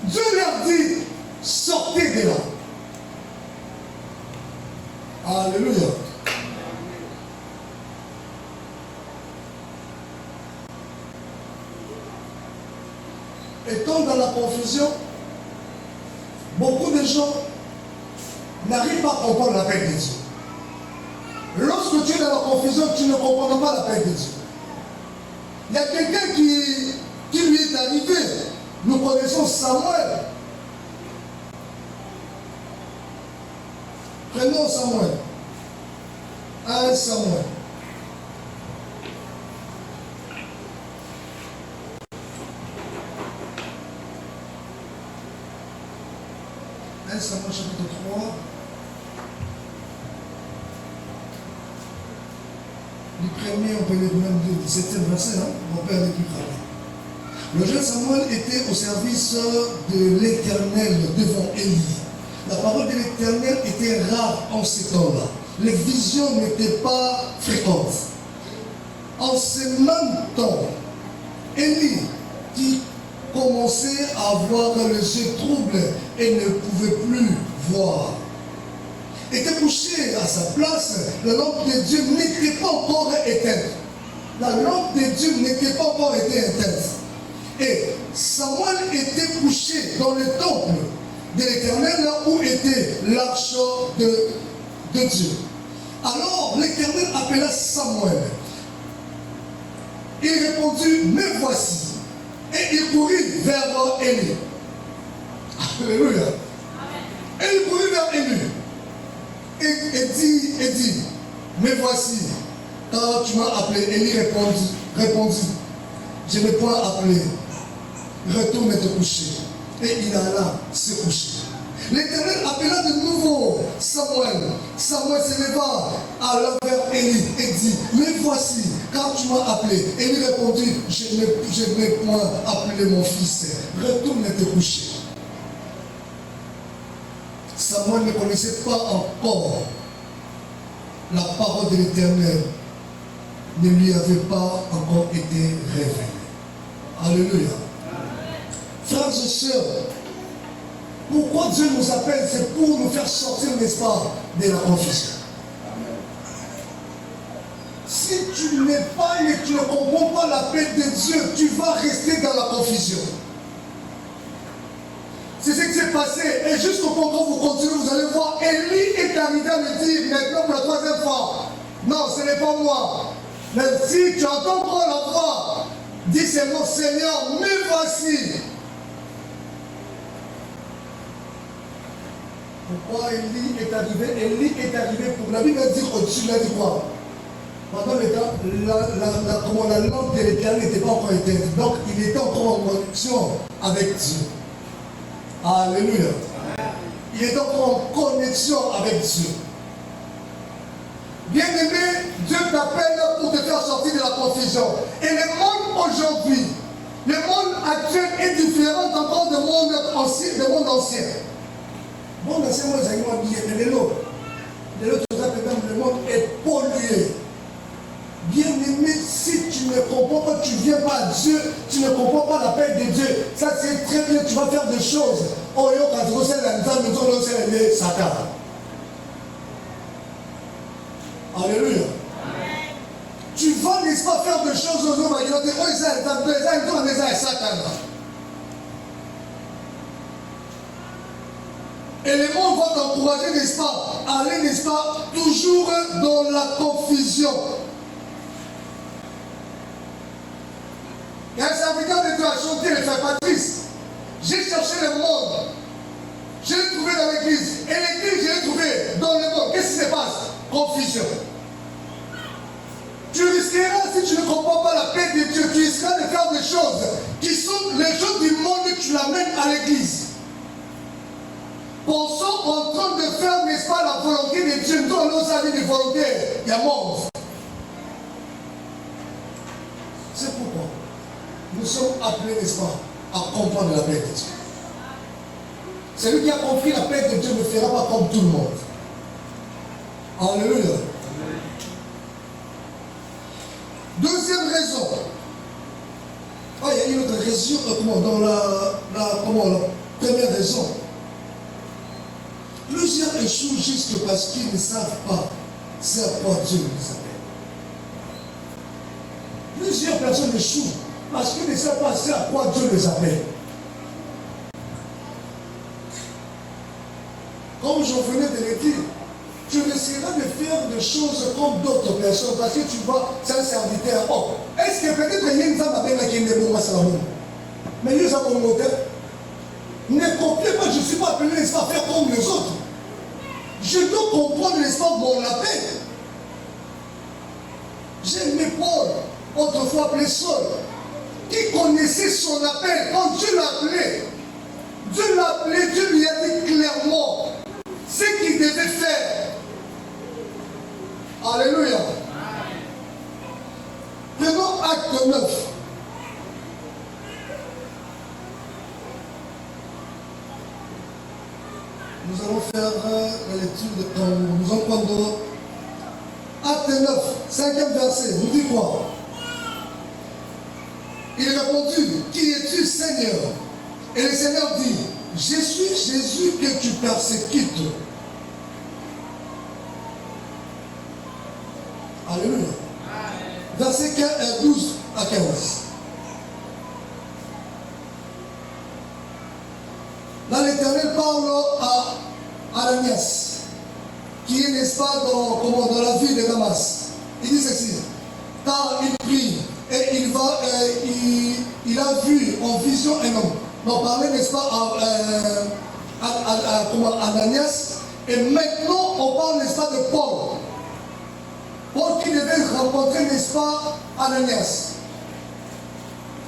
Dieu leur dit, sortez de là. Alléluia. Étant dans la confusion, Beaucoup de gens n'arrivent pas à comprendre la paix de Dieu. Lorsque tu es dans la confusion, tu ne comprends pas la paix de Dieu. Il y a quelqu'un qui lui est arrivé. Nous connaissons Samuel. Prenons Samuel. 1 Samuel. Samuel chapitre 3. Du premier, on peut le même du 17e verset, hein? Mon père n'est plus grave. Le jeune Samuel était au service de l'Éternel devant Élie. La parole de l'Éternel était rare en ces temps-là. Les visions n'étaient pas fréquentes. En ce même temps, Élie, qui commençait à avoir les yeux troubles et ne pouvait plus voir, était couché à sa place. La lampe de Dieu n'était pas encore éteinte. La lampe de Dieu n'était pas encore éteinte. Et Samuel était couché dans le temple de l'Éternel, là où était l'arche de Dieu. Alors l'Éternel appela Samuel. Il répondit, me voici. Et il courut vers Élie. Alléluia. Et il courut vers Élie. Et dit, me voici. Quand tu m'as appelé, Élie répondit, je n'ai point appelé. Retourne te coucher. Et il alla se coucher. L'Éternel appela de nouveau Samuel. Samuel se leva, alla vers Élie et dit, me voici, car tu m'as appelé. Élie répondit, je n'ai point appelé mon fils. Retourne te coucher. Samuel ne connaissait pas encore la parole de l'Éternel, ne lui avait pas encore été révélée. Alléluia. Frères et sœurs, pourquoi Dieu nous appelle? C'est pour nous faire sortir, n'est-ce pas, de la confusion. Si tu n'es pas et que tu ne comprends pas la paix de Dieu, tu vas rester dans la confusion. C'est ce qui s'est passé. Et jusqu'au point où vous continuez, vous allez voir, Élie est arrivé à me dire, maintenant pour la troisième fois, non, ce n'est pas moi. Mais si tu entends encore la voix, dis c'est mon Seigneur, me voici. Pourquoi Élie est arrivé? Élie est arrivé pour la Bible dit au-dessus, il a dit quoi? Pendant le temps, la lampe de l'Éternel n'était pas encore éteinte. Donc il était encore en connexion avec Dieu. Alléluia. Il est encore en connexion avec Dieu. Bien-aimé, Dieu t'appelle pour te faire sortir de la confusion. Et le monde aujourd'hui, le monde actuel est différent encore du monde ancien. Le monde ancien, moi, j'ai dit, mais le monde est pollué. Bien-aimé, si tu ne comprends pas, tu ne viens pas à Dieu, tu ne comprends pas la paix de Dieu, ça c'est très bien, tu vas faire des choses. Oh, yo, quand tu sais la nous Satan. Alléluia. Tu vas, n'est-ce pas, faire des choses aux hommes, ils vont dire, oh, ça, Satan. Et le monde va t'encourager, n'est-ce pas, à aller, n'est-ce pas, toujours dans la confusion. Il y a un serviteur de Dieu à chanter le frère Patrice. J'ai cherché le monde. Je l'ai trouvé dans l'église. Et l'église, je l'ai trouvé dans le monde. Qu'est-ce qui se passe? Confusion. Tu risqueras, si tu ne comprends pas la paix de Dieu, tu risqueras de faire des choses qui sont les choses du monde que tu l'amènes à l'église. Pensons en train de faire, n'est-ce pas, la volonté de Dieu. Nous allons savoir des volontaires. Il y a monde. C'est pourquoi nous sommes appelés, n'est-ce pas, à comprendre la paix de Dieu. Celui qui a compris la paix de Dieu ne fera pas comme tout le monde. Alléluia. Deuxième raison. Ah, il y a une autre raison, dans la première raison. Plusieurs échouent juste parce qu'ils ne savent pas c'est à quoi Dieu les appelle. Plusieurs personnes échouent parce qu'ils ne savent pas c'est à quoi Dieu les appelle. comme je venais de le dire, tu risqueras de faire des choses comme d'autres personnes parce que tu vois, c'est un serviteur. Oh, est-ce que peut-être il y a une femme avec qui est bon, mais il y a un bon moteur. Ne copiez pas, je ne suis pas appelé, n'est-ce pas, à faire comme les autres. Je dois comprendre, n'est-ce pas, mon appel. J'aimais Paul, autrefois appelé Saul, qui connaissait son appel quand Dieu l'appelait. Dieu l'appelait, Dieu lui a dit clairement ce qu'il devait faire. Alléluia. Prenons acte 9. Nous allons faire la lecture de quand nous allons prendre acte 9, 5e verset. Nous dit quoi? Il répondit, qui es-tu, Seigneur? Et le Seigneur dit, je suis Jésus que tu persécutes. Alléluia. Verset 12 à 15. Là, l'Éternel parle à Ananias, qui est, n'est-ce pas, dans la ville de Damas. Il dit ceci, car il prie et il a vu en vision un homme. On parlait, n'est-ce pas, à Ananias, et maintenant on parle, n'est-ce pas, de Paul. Paul qui devait rencontrer, n'est-ce pas, Ananias,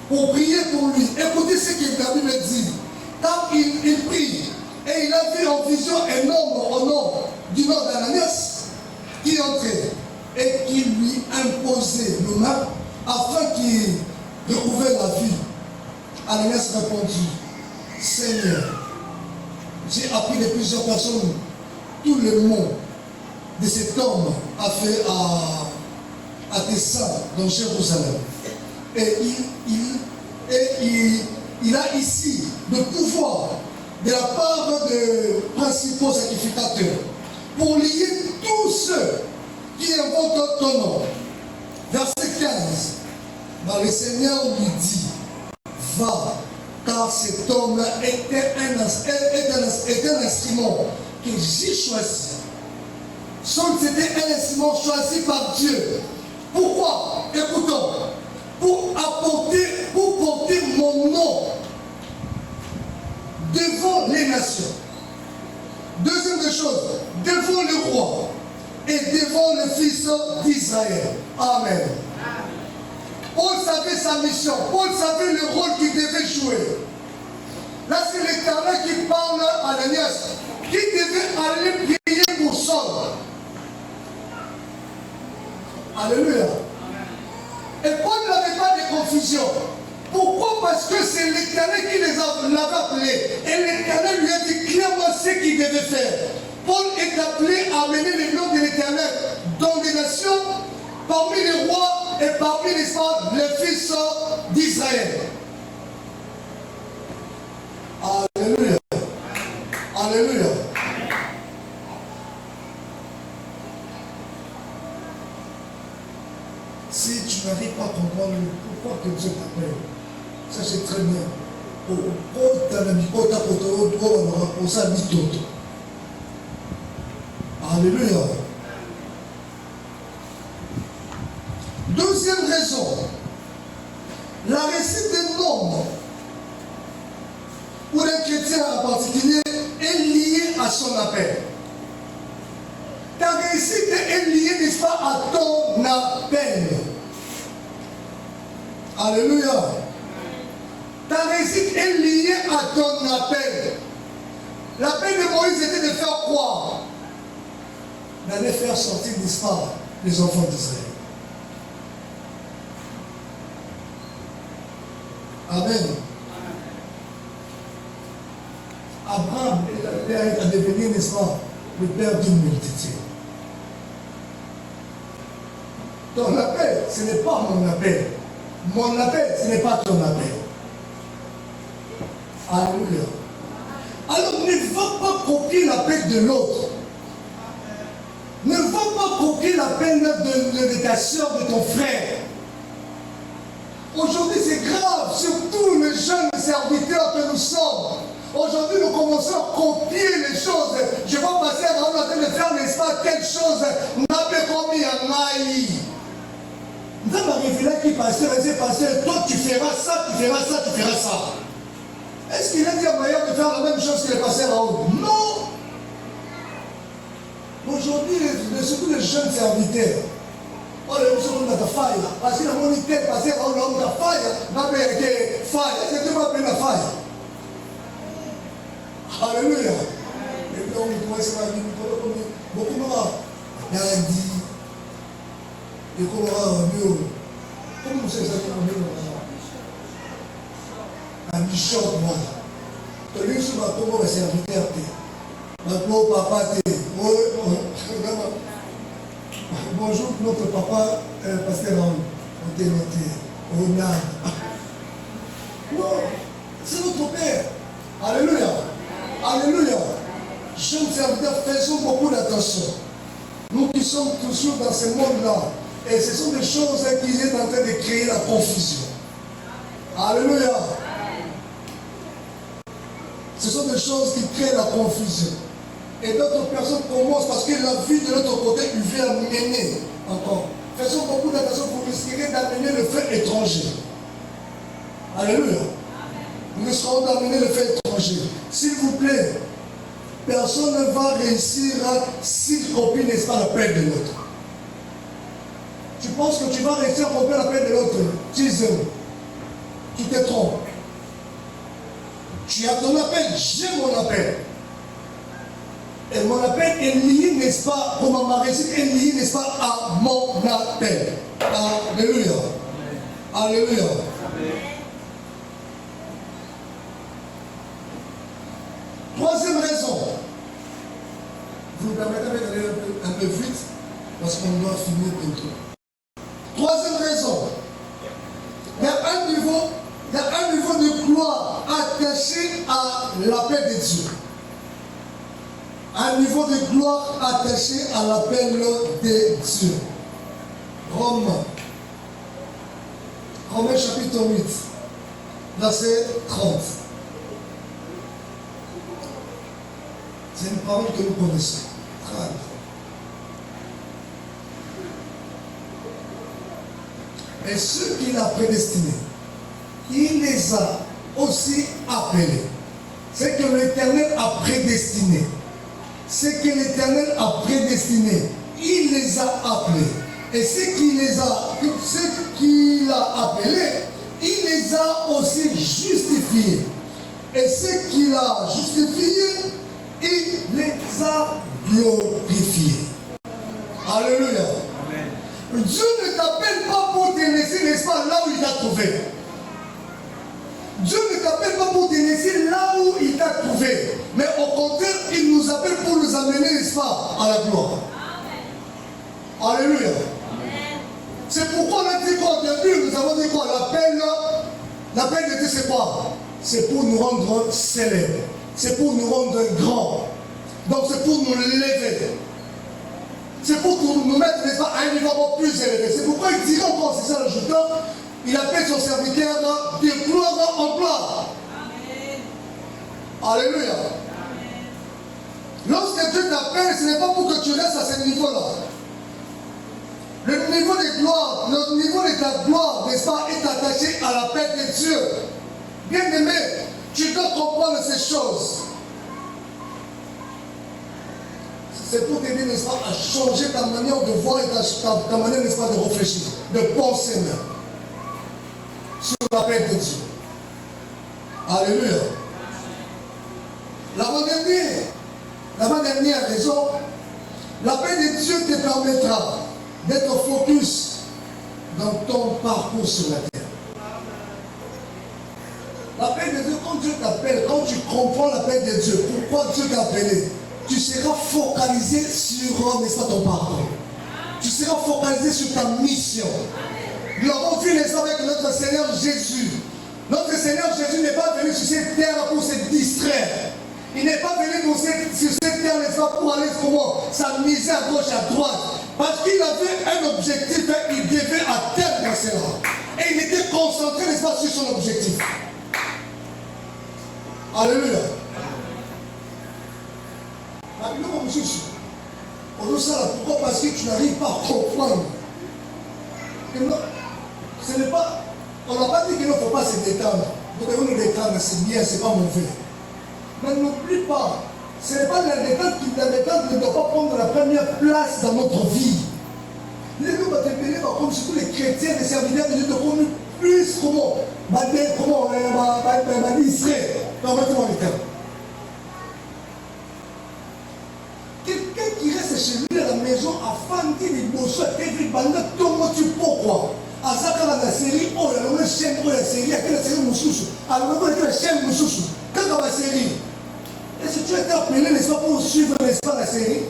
pour prier pour lui. Écoutez ce que la Bible dit. Car il prie, et il a vu en vision un homme au nom du nom d'Ananias, qui entrait et qui lui imposait le main afin qu'il recouvre la vie. Ananias répondit, Seigneur, j'ai appris de plusieurs personnes tout le mot de cet homme a fait à tes saints dans Jérusalem. Et il a ici le pouvoir de la part des principaux sacrificateurs pour lier tous ceux qui invoquent ton nom. Verset 15. Le Seigneur lui dit, va, car cet homme était un instrument que j'ai choisi. C'était un instrument choisi par Dieu. Pourquoi? Écoutons. Pour porter mon nom devant les nations. Deuxième des choses, devant le roi et devant le fils d'Israël. Amen. Paul savait sa mission, Paul savait le rôle qu'il devait jouer. Là, c'est l'Éternel qui parle à Ananias, qui devait aller prier pour Saul. Alléluia. Et Paul n'avait pas de confusion. Pourquoi? Parce que c'est l'Éternel qui l'avait appelé. Et l'Éternel lui a dit clairement ce qu'il devait faire. Paul est appelé à amener le nom de l'Éternel dans des nations, parmi les rois et parmi les fils d'Israël. Alléluia. Alléluia. Si tu n'arrives pas à comprendre pourquoi que Dieu t'appelle, sachez très bien. Alléluia. Deuxième raison, la réussite d'un homme ou d'un chrétien en particulier est liée à son appel. Ta réussite est liée, n'est-ce pas, à ton appel. Alléluia. Ta réussite est liée à ton appel. L'appel de Moïse était de faire quoi? D'aller faire sortir, n'est-ce pas, les enfants d'Israël. Amen. Abraham est devenu, n'est-ce pas, le père d'une multitude. Ton appel, ce n'est pas mon appel. Mon appel, ce n'est pas ton appel. Alléluia. Alors ne va pas copier l'appel de l'autre. Ne va pas copier l'appel de ta soeur, de ton frère. Aujourd'hui, c'est grave, surtout les jeunes serviteurs que nous sommes. Aujourd'hui, nous commençons à copier les choses. Je vois chose. N'a pas commis un maï. Nous avons révélé qui pasteur, et pasteur, toi tu feras ça, tu feras ça, tu feras ça. Est-ce qu'il a dit à Maïa de faire la même chose que le pasteur en haut? Non. Aujourd'hui, surtout les jeunes serviteurs, oh, les gens ont faille. Parce que la monité, parce que on a faille, on a fait faille. Est-ce que tu m'appelles la faille? Alléluia. Et puis on commence à dire, beaucoup de gens, il y a dit, et qu'on aura mieux. Comment vous savez ça qu'on a mieux? Un bishop, moi. Tu as sur ma tombe, c'est serviteur. Maintenant, papa, bonjour, notre papa, pasteur on était au NAD. Non, c'est notre père. Alléluia. Alléluia. Jeunes serviteurs, faisons beaucoup d'attention. Nous qui sommes toujours dans ce monde-là, et ce sont des choses qui sont en train de créer la confusion. Alléluia. Ce sont des choses qui créent la confusion. Et d'autres personnes commencent parce que la vie de l'autre côté, il vient mener encore. Faisons beaucoup d'attention pour risquer d'amener le fait étranger. Alléluia. Nous risquons d'amener le fait étranger. S'il vous plaît, personne ne va réussir s'il copie, n'est-ce pas, la peine de l'autre. Tu penses que tu vas réussir à copier la peine de l'autre? Tu te trompes. Tu as ton appel, j'ai mon appel. Et mon appel est lié, n'est-ce pas, comme ma réussite est liée, n'est-ce pas, à mon appel. Alléluia. Alléluia. Troisième raison. Vous me permettez d'aller un peu vite, parce qu'on doit finir bientôt. Troisième raison. Il y a un niveau de gloire attaché à l'appel de Dieu. Un niveau de gloire attaché à l'appel de Dieu. Romains chapitre 8, verset 30. C'est une parole que nous connaissons. Et ceux qu'il a prédestinés, il les a aussi appelés. C'est que l'Éternel a prédestiné. C'est que l'Éternel a prédestiné. Il les a appelés. Et ce qu'il a appelés, il les a aussi justifiés. Et ce qu'il a justifiés, il les a glorifiés. Alléluia. Amen. Dieu ne t'appelle pas pour te laisser, n'est-ce pas, là où il t'a trouvé. Dieu ne t'appelle pas pour te laisser là où il t'a trouvé. Mais au contraire, il nous appelle pour nous amener, n'est-ce pas, à la gloire. Amen. Alléluia. Amen. C'est pourquoi on a dit quoi au début, nous avons dit quoi? L'appel de Dieu, c'est quoi? C'est pour nous rendre célèbres. C'est pour nous rendre grands. Donc c'est pour nous lever. C'est pour nous mettre, n'est-ce pas, à un niveau encore plus élevé. C'est pourquoi il dit encore, c'est ça l'ajoutant, il appelle son serviteur de gloire en gloire. Amen. Alléluia. Amen. Lorsque Dieu t'appelle, ce n'est pas pour que tu restes à ce niveau-là. Le niveau de gloire, le niveau de ta gloire, n'est-ce pas, est attaché à l'appel de Dieu. Bien aimé, tu dois comprendre ces choses. C'est pour t'aider, n'est-ce pas, à changer ta manière de voir et ta manière, n'est-ce pas, de réfléchir, de penser même sur l'appel de Dieu. Alléluia. L'avant-dernière raison, l'appel de Dieu te permettra d'être focus dans ton parcours sur la terre. L'appel de Dieu, quand Dieu t'appelle, quand tu comprends l'appel de Dieu, pourquoi Dieu t'a appelé, tu seras focalisé sur, n'est-ce pas, ton parcours. Tu seras focalisé sur ta mission. Nous l'avons vu, n'est-ce pas, avec notre Seigneur Jésus. Notre Seigneur Jésus n'est pas venu sur cette terre pour se distraire. Il n'est pas venu sur cette terre, n'est-ce pas, pour aller comment s'amuser à gauche, à droite. Parce qu'il avait un objectif, il devait atteindre cela. Et il était concentré, n'est-ce pas, sur son objectif. Alléluia. Pourquoi? Parce que tu n'arrives pas à comprendre. Et non, ce n'est pas. On n'a pas dit qu'il ne faut pas se détendre. Nous devons nous détendre, c'est bien, c'est pas mauvais. Mais n'oublie pas, ce n'est pas la détente ne doit pas prendre la première place dans notre vie. Les nous comme surtout les chrétiens, les serviteurs de Dieu, devront plus comment quelqu'un qui reste chez lui à la maison afin qu'il ait besoin d'être tu pourquoi à ça quand la série oh la chaîne oh la série à quelle série Moussoussou alors on la chaîne Moussoussou quand dans la série est-ce que tu as été appelé n'est-ce pas pour suivre n'est-ce pas la série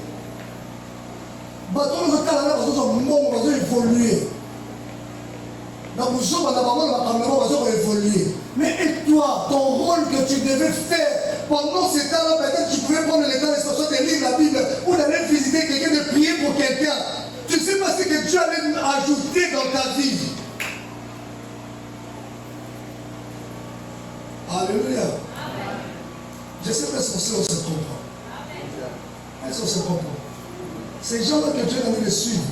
bateau le cas là on va évoluer dans le jour on va évoluer mais et toi ton rôle que tu devais faire pendant ce temps-là, peut-être tu pouvais prendre le temps de lire la Bible ou d'aller visiter quelqu'un, de prier pour quelqu'un. Tu ne sais pas ce que Dieu allait ajouter dans ta vie. Alléluia. Je sais pas si on se comprend. Est-ce qu'on se comprend? Ces gens-là que Dieu a envie de suivre,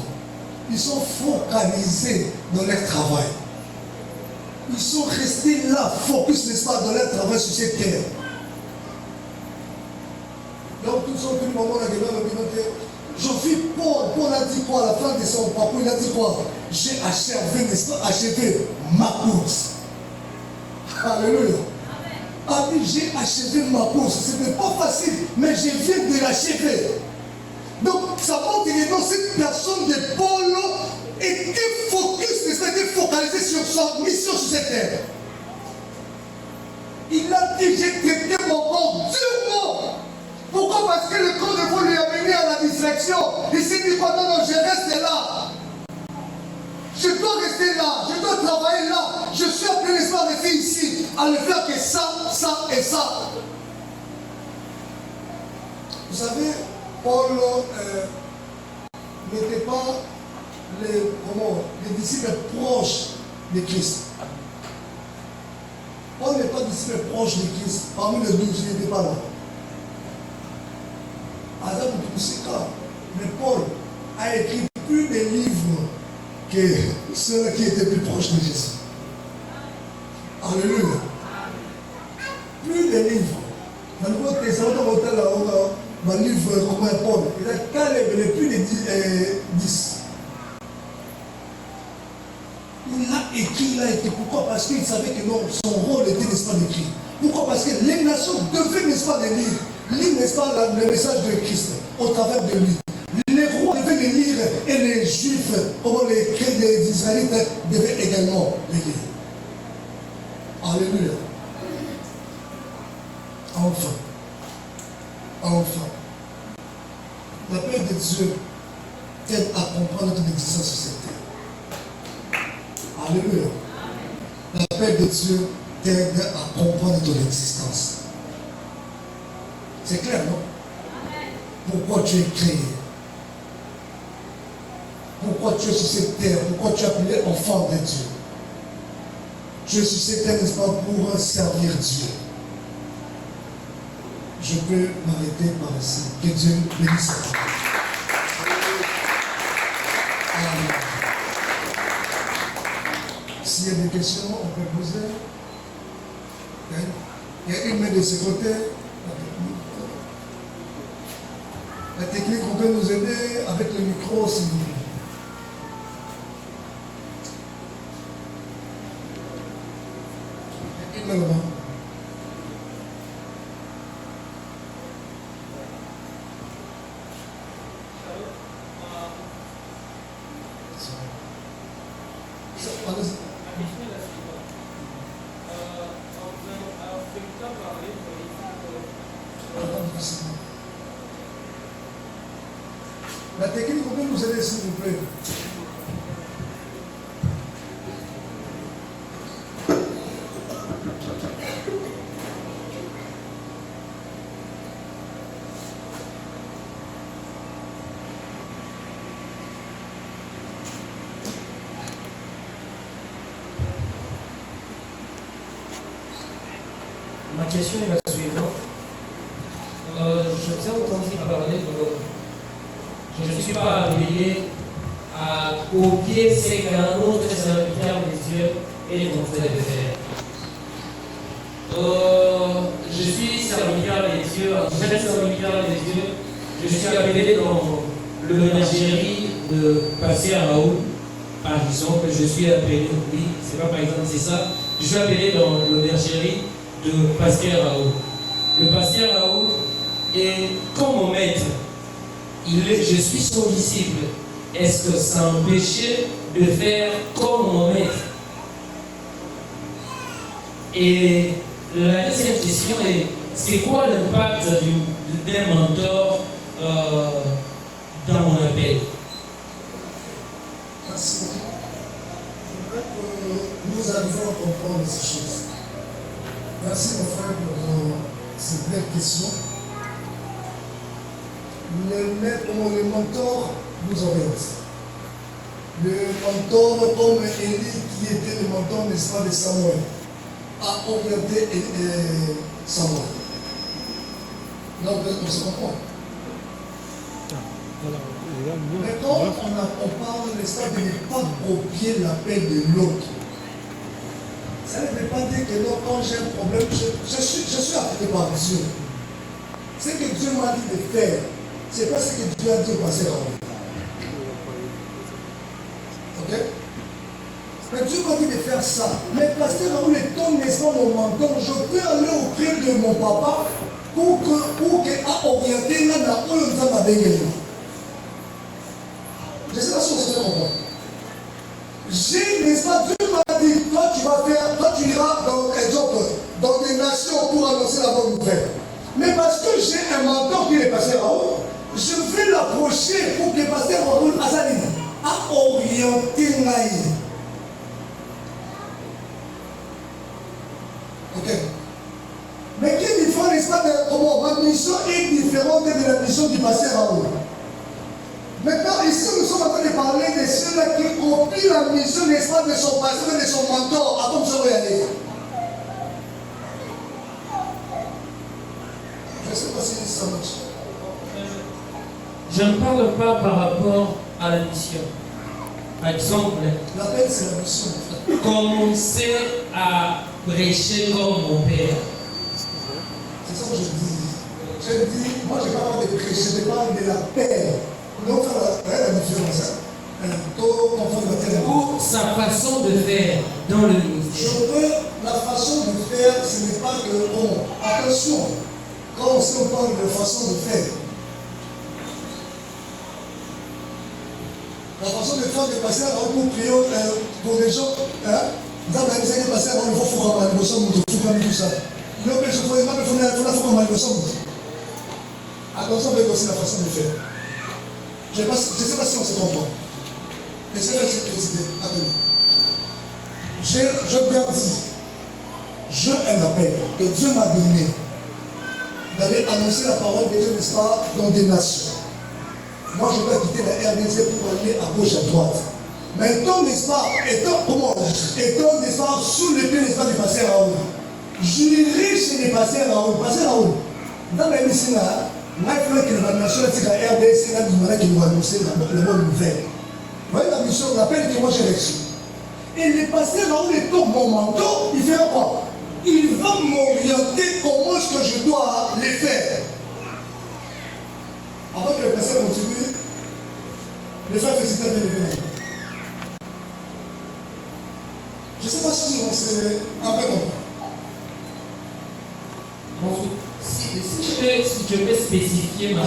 ils sont focalisés dans leur travail. Ils sont restés là, focus, n'est-ce pas, dans leur travail sur cette terre. Donc, tous ceux qui m'ont dit que je vis Paul a dit quoi à la fin de son parcours? Il a dit quoi? J'ai achevé, n'est-ce pas, achevé ma course. Alléluia. A dit, j'ai achevé ma course. Ce n'était pas facile, mais je viens de l'achever. Donc, ça montre que dans cette personne de Paul était focus, n'est-ce pas, était focalisé sur sa mission sur cette terre. Il a dit, j'ai traité mon corps durement. Pourquoi? Parce que le corps de vous lui a mené à la distraction. Il s'est dit, non, je reste là. Je dois rester là. Je dois travailler là. Je suis appelé, n'est-ce pas, rester ici. À ne faire que ça, ça et ça. Vous savez, Paul n'était pas les disciples proches de Christ. Paul n'est pas disciple proche de Christ. Parmi les 12, il n'était pas là. Mais Paul a écrit plus de livres que ceux qui étaient plus proches de Jésus. Alléluia. Plus de livres. Dans le Nouveau Testament, dans le livre comment Paul, il a calé plus de 10. Il a écrit. Pourquoi? Parce qu'il savait que non, son rôle était, n'est-ce pas, d'écrire. Pourquoi? Parce que les nations devaient, n'est-ce pas, de lire. Lire, n'est-ce pas, le message de Christ au travers de lui. Les rois devaient les lire et les juifs, comme les Israélites, devaient également les lire. Alléluia. Enfin. La paix de Dieu t'aide à comprendre notre existence sur cette terre. Alléluia. La paix de Dieu t'aide à comprendre ton existence. C'est clair, non? Pourquoi tu es créé? Pourquoi tu es sur cette terre? Pourquoi tu es appelé enfant de Dieu? Tu es sur cette terre, n'est-ce pas, pour servir Dieu. Je peux m'arrêter par ici. Que Dieu bénisse. Amen. S'il y a des questions, on peut poser. Il y a une main de ce côté. La technique, on peut nous aider avec le micro, s'il vous plaît. Une main là-bas. La technique, on peut nous aider, s'il vous plaît. Ma question est la suivante. Je vous ai entendu parler Je ne suis pas appelé à copier ce qu'un autre serviteur de Dieu est en train de faire. Je suis serviteur de Dieu, jeune serviteur de Dieu. Je suis appelé dans le ménagerie de Pasteur Raoul, par exemple. Je suis appelé, oui, c'est pas par exemple, c'est ça. Je suis appelé dans le ménagerie de Pasteur Raoul. Le Pasteur Raoul est comme mon maître. Je suis son disciple. Est-ce que ça m'empêchait de faire comme mon maître? Et la deuxième question est, c'est quoi l'impact d'un mentor dans mon appel? Merci beaucoup. Je voudrais que nous arrivons à comprendre ces choses. Merci mon frère pour ces belles questions. Le mentor nous oriente. Le mentor, comme Élie qui était le mentor, n'est-ce pas, de Samuel, a orienté Samuel. Donc, on se comprend. Mais quand on parle, n'est-ce pas, de ne pas copier l'appel de l'autre, ça ne veut pas dire que non, quand j'ai un problème, je suis appelé par Dieu. Ce que Dieu m'a dit de faire, ce n'est pas ce que Dieu a dit au pasteur Raoul. Ok? Mais Dieu m'a dit de faire ça. Mais pasteur Raoul est ton, n'est-ce pas, mon mentor. Je peux aller auprès de mon papa pour qu'il a orienté là dans où nous avons béni. Je ne sais pas si on se fait comprendre. J'ai, n'est-ce pas, Dieu m'a dit, toi tu iras dans, exemple, dans des nations pour annoncer la bonne nouvelle. Mais parce que j'ai un mentor qui est pasteur Raoul, je vais l'approcher pour que le pasteur Raoul a orienté Naï. Ok. Mais qui est différent, n'est-ce pas, comment ma mission est différente de la mission du pasteur Raoul. Maintenant, ici, nous sommes en train de parler de ceux-là qui copient la mission, n'est-ce pas, de son pasteur et de son mentor, à comme ça va y aller. Je ne sais pas si ça marche. Je ne parle pas par rapport à la mission. Par exemple, l'appel, c'est la mission. Commencer à prêcher comme mon père. C'est ça que je dis. Je dis, moi, je ne parle pas de prêcher, je parle de l'appel. Donc, la différence. Ou sa façon de faire dans le ministère. La façon de faire, ce n'est pas que attention, quand on parle de façon de faire, la façon de faire de passer à pour prier pour les gens, vous avez besoin de passer à un niveau fou comme un bossum, tout ça. Le péché, il faut la fou comme un bossum. Attention avec aussi la façon de faire. Je ne sais pas si on se comprend. Mais c'est là que j'ai décidé. Je garde dit, j'ai un appel que Dieu m'a donné d'aller annoncer la parole de Dieu, n'est-ce pas, dans des nations. Moi, je vais quitter la RDC pour aller à gauche, à droite. Mais étant, n'est-ce pas, étant, n'est-ce pas, sous l'épée, n'est-ce pas, du pasteur Raoul, j'irai chez les pasteurs Raoul. Pasteur Raoul, dans la mission là, moi, il faut que la nation, la RDC, là, nous qui nous annoncer la bonne nouvelle. Vous voyez la mission, l'appel que moi j'ai reçu. Et les pasteurs Raoul étant mon mentor, il fait quoi? Il va m'orienter comment est-ce que je dois les faire. Avant que le pasteur continue, les frères félicitaires de l'événement. Je ne sais pas si on s'est un peu compris. Bon, si je peux spécifier ma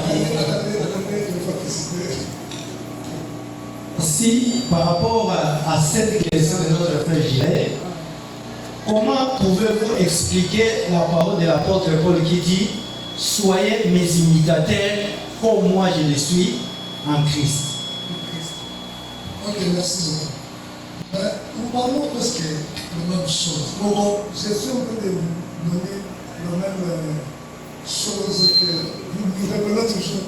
Si par rapport à cette question de notre frère Gilet, comment pouvez-vous expliquer la parole de l'apôtre Paul qui dit « Soyez mes imitateurs comme moi je le suis en Christ ». Ok, merci. Nous parlons presque de la même chose. Bon, je suis en train de vous donner la même chose que nous révélons toujours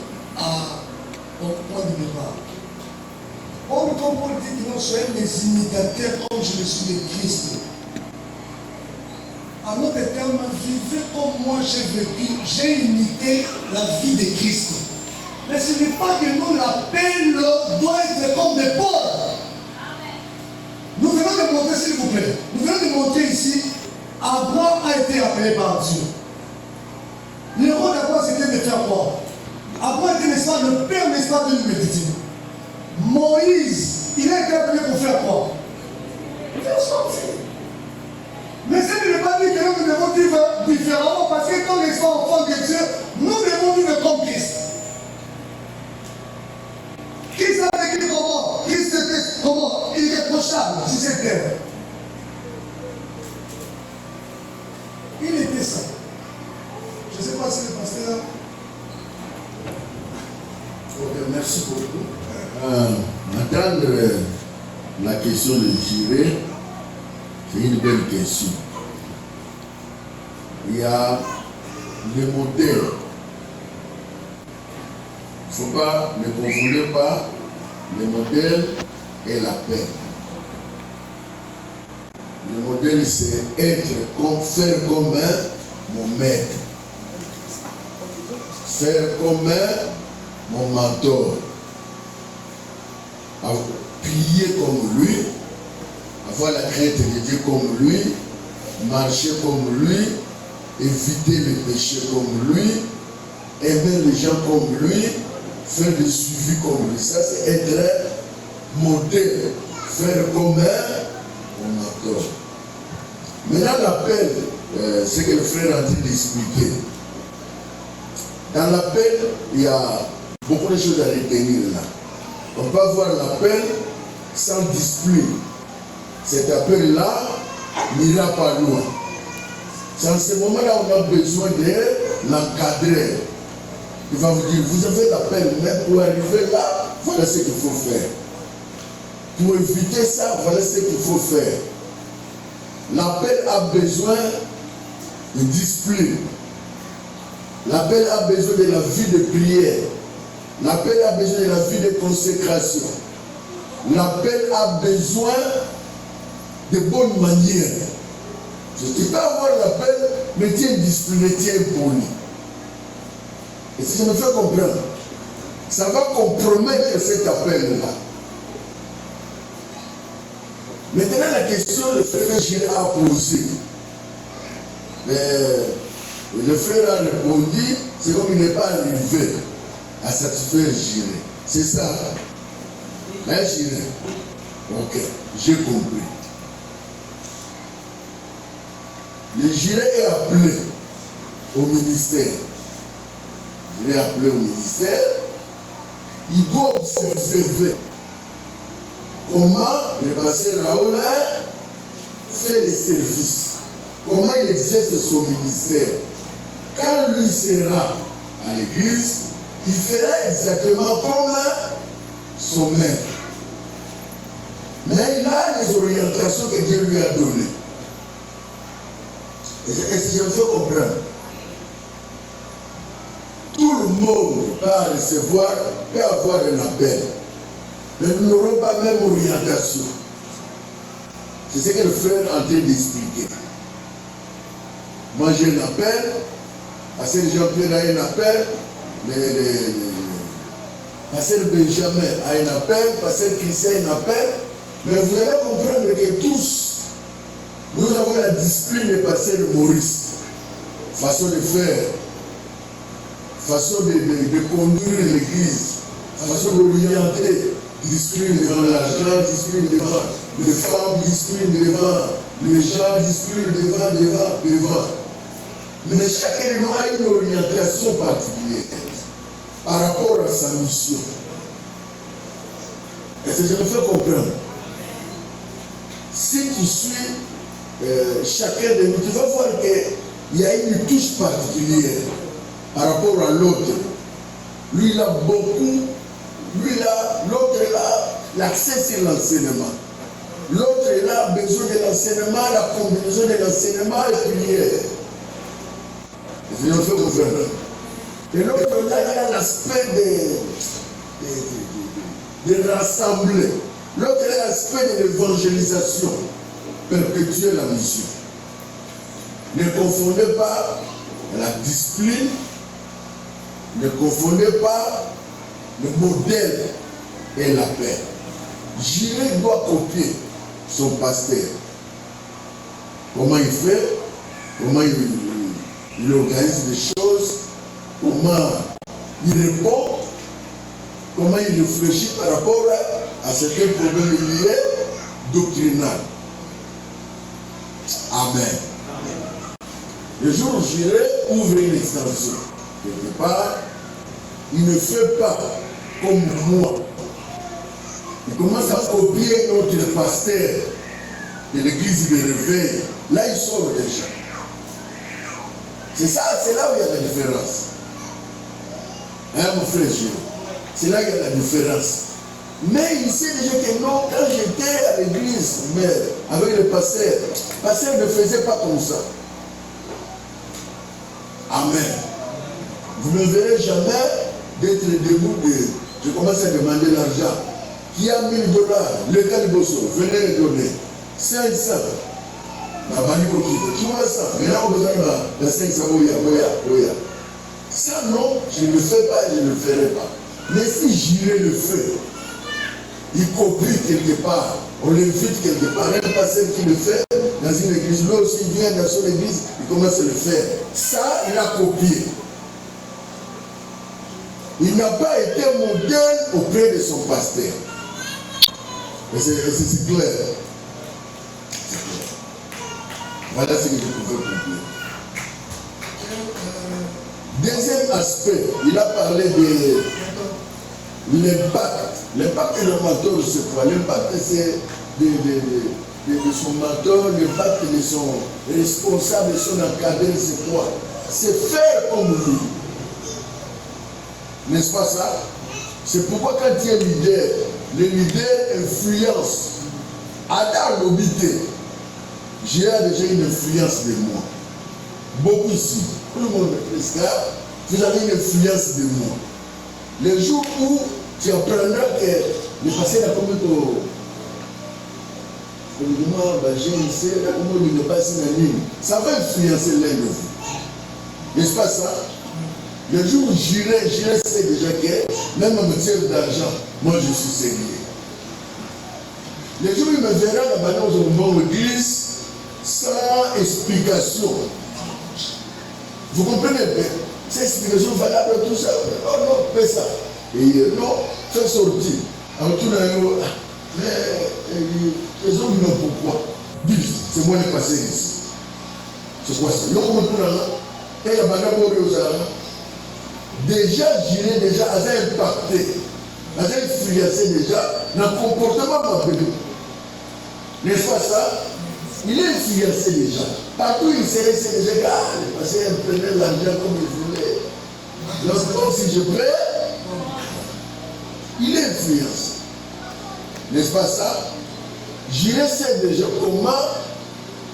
au point de départ. Or, comme Paul dit que nous soyons des imitateurs comme je le suis de Christ. En d'autres termes, vivez comme moi j'ai vécu, j'ai imité la vie de Christ. Mais ce n'est pas que nous, l'appel doit être comme des pauvres. Nous venons de montrer, s'il vous plaît, nous venons de montrer ici, Abraham a été appelé par Dieu. Le rôle d'Abraham, c'était de faire quoi? Abraham était, n'est-ce pas, le père, n'est-ce pas, de l'humanité. Moïse, il a été appelé pour faire quoi? Faire sortir. Mais ça ne veut pas dire que nous devons vivre différemment, parce que quand nous sommes enfants de Dieu, nous devons vivre comme Christ. Christ a vécu comment? Christ était comment? Irréprochable sur cette terre. Il était ça. Je ne sais pas si le pasteur. Ok, merci beaucoup. Attendre la question de Jiré, c'est une belle question. Il y a le modèle. Il ne faut pas, ne confondez pas le modèle et l'appel. Le modèle, c'est être comme, faire comme mon maître. Faire comme mon mentor. Prier comme lui, avoir la crainte de Dieu comme lui, marcher comme lui, éviter les péchés comme lui, aimer les gens comme lui, faire des suivis comme lui. Ça, c'est être modèle, faire comme un mentor. Maintenant, l'appel, c'est que le frère est en train d'expliquer. Dans l'appel, il y a beaucoup de choses à retenir là. On peut avoir l'appel sans discipline. Cet appel-là n'ira pas loin. C'est en ce moment-là qu'on a besoin de l'encadrer. Il va vous dire, vous avez l'appel, mais pour arriver là, voilà ce qu'il faut faire. Pour éviter ça, voilà ce qu'il faut faire. L'appel a besoin de discipline. L'appel a besoin de la vie de prière. L'appel a besoin de la vie de consécration. L'appel a besoin de bonnes manières. Tu peux avoir l'appel, mais tu es discipliné, tu es poli. Et si je me fais comprendre, ça va compromettre cet appel-là. Maintenant, la question que le frère Gilles a posée. Le frère a répondu, c'est comme il n'est pas arrivé à satisfaire Gilles. C'est ça. Hein, Gilles? Ok, j'ai compris. Le Gilles est appelé au ministère. Il est appelé au ministère. Il doit observer comment le pasteur Raoul fait les services. Comment il exerce son ministère. Quand lui sera à l'église, il fera exactement comme son maître. Mais il a les orientations que Dieu lui a données. Est-ce que je me fais comprendre? Tout le monde va recevoir, peut avoir un appel. Mais nous n'aurons pas la même orientation. C'est ce que le frère est en train d'expliquer. Moi j'ai un appel, Pasteur Jean-Pierre a un appel, Pasteur Benjamin a un appel, Pasteur Christian a un appel, mais vous allez comprendre que tous, nous avons la discipline de Pasteur Maurice, façon de faire, façon de conduire l'église, façon d'orienter, discipline devant l'argent, discipline devant les femmes, discipline devant les gens, discipline devant. Mais chacun de nous a une orientation particulière par rapport à sa mission. Est-ce que je me fais comprendre? Si tu suis chacun de nous, tu vas voir qu'il y a une touche particulière par rapport à l'autre. Lui, il a beaucoup, l'autre, il a l'accès sur l'enseignement. L'autre, il a besoin de l'enseignement, la combinaison de l'enseignement et la prière. Je me fais comprendre. Et l'autre, il a l'aspect de rassembler. L'autre, il a l'aspect de l'évangélisation. Perpétuer la mission. Ne confondez pas la discipline, ne confondez pas Le modèle est la paix. Jiré doit copier son pasteur. Comment il fait, comment il organise les choses, comment il répond, comment il réfléchit par rapport à certains problèmes liés doctrinaux. Amen. Le jour où Jiré ouvre une extension, quelque part, il ne fait pas comme moi. Il commence à copier notre pasteur de l'église de réveil. Là, il sort déjà. C'est ça, c'est là où il y a la différence. Hein, mon frère Gilles? C'est là qu'il y a la différence. Mais il sait déjà que non, quand j'étais à l'église, mais avec le pasteur ne faisait pas comme ça. Amen. Vous ne verrez jamais d'être debout de... Je commence à demander l'argent. Qui a $1000? Le Caliboso, venez le donner. 500. Tu vois ça? Maintenant, on besoin de 500. Oya. Ça, non, je ne le fais pas et je ne le ferai pas. Mais si Jiré le fait, il copie quelque part, on l'invite quelque part, un pasteur qui le fait dans une église, lui aussi il vient dans son église, il commence à le faire. Ça, il a copié. Il n'a pas été modèle auprès de son pasteur. Mais c'est clair. Voilà ce que je pouvais comprendre. Deuxième aspect, il a parlé de l'impact. L'impact est le mentor de ce quoi? L'impact c'est de son mentor, l'impact de son responsable, de son encadré, c'est quoi? C'est faire comme lui. N'est-ce pas ça? C'est pourquoi quand il y a leader, le leader influence. Adam l'obité. J'ai déjà une influence de moi. Beaucoup ici. Tout le monde est presque. Vous avez une influence de moi. Le jour où tu apprendras que le passé n'a pas mis au... Ça va influencer l'un de vous. N'est-ce pas ça? Le jour où j'irai sait déjà que, même en matière d'argent, moi je suis sérieux. Le jour où il me verra là-bas dans une église, sans explication. Vous comprenez bien? Cette explication valable, tout ça. Oh non, fais ça. Et non, fais sortir. Alors tout d'un coup, les hommes non pourquoi? C'est moi qui passé ici. C'est quoi ça? Non, comment tout là? Et la bagarre pour eux, déjà, j'irai déjà à impacté, à influencé déjà dans le comportement de ma vie. N'est-ce pas ça? Il est influencé déjà. Partout il serait déjà parce qu'il prenait l'argent comme il voulait. Donc si je paie, il est influencé. N'est-ce pas ça? J'irai sais déjà comment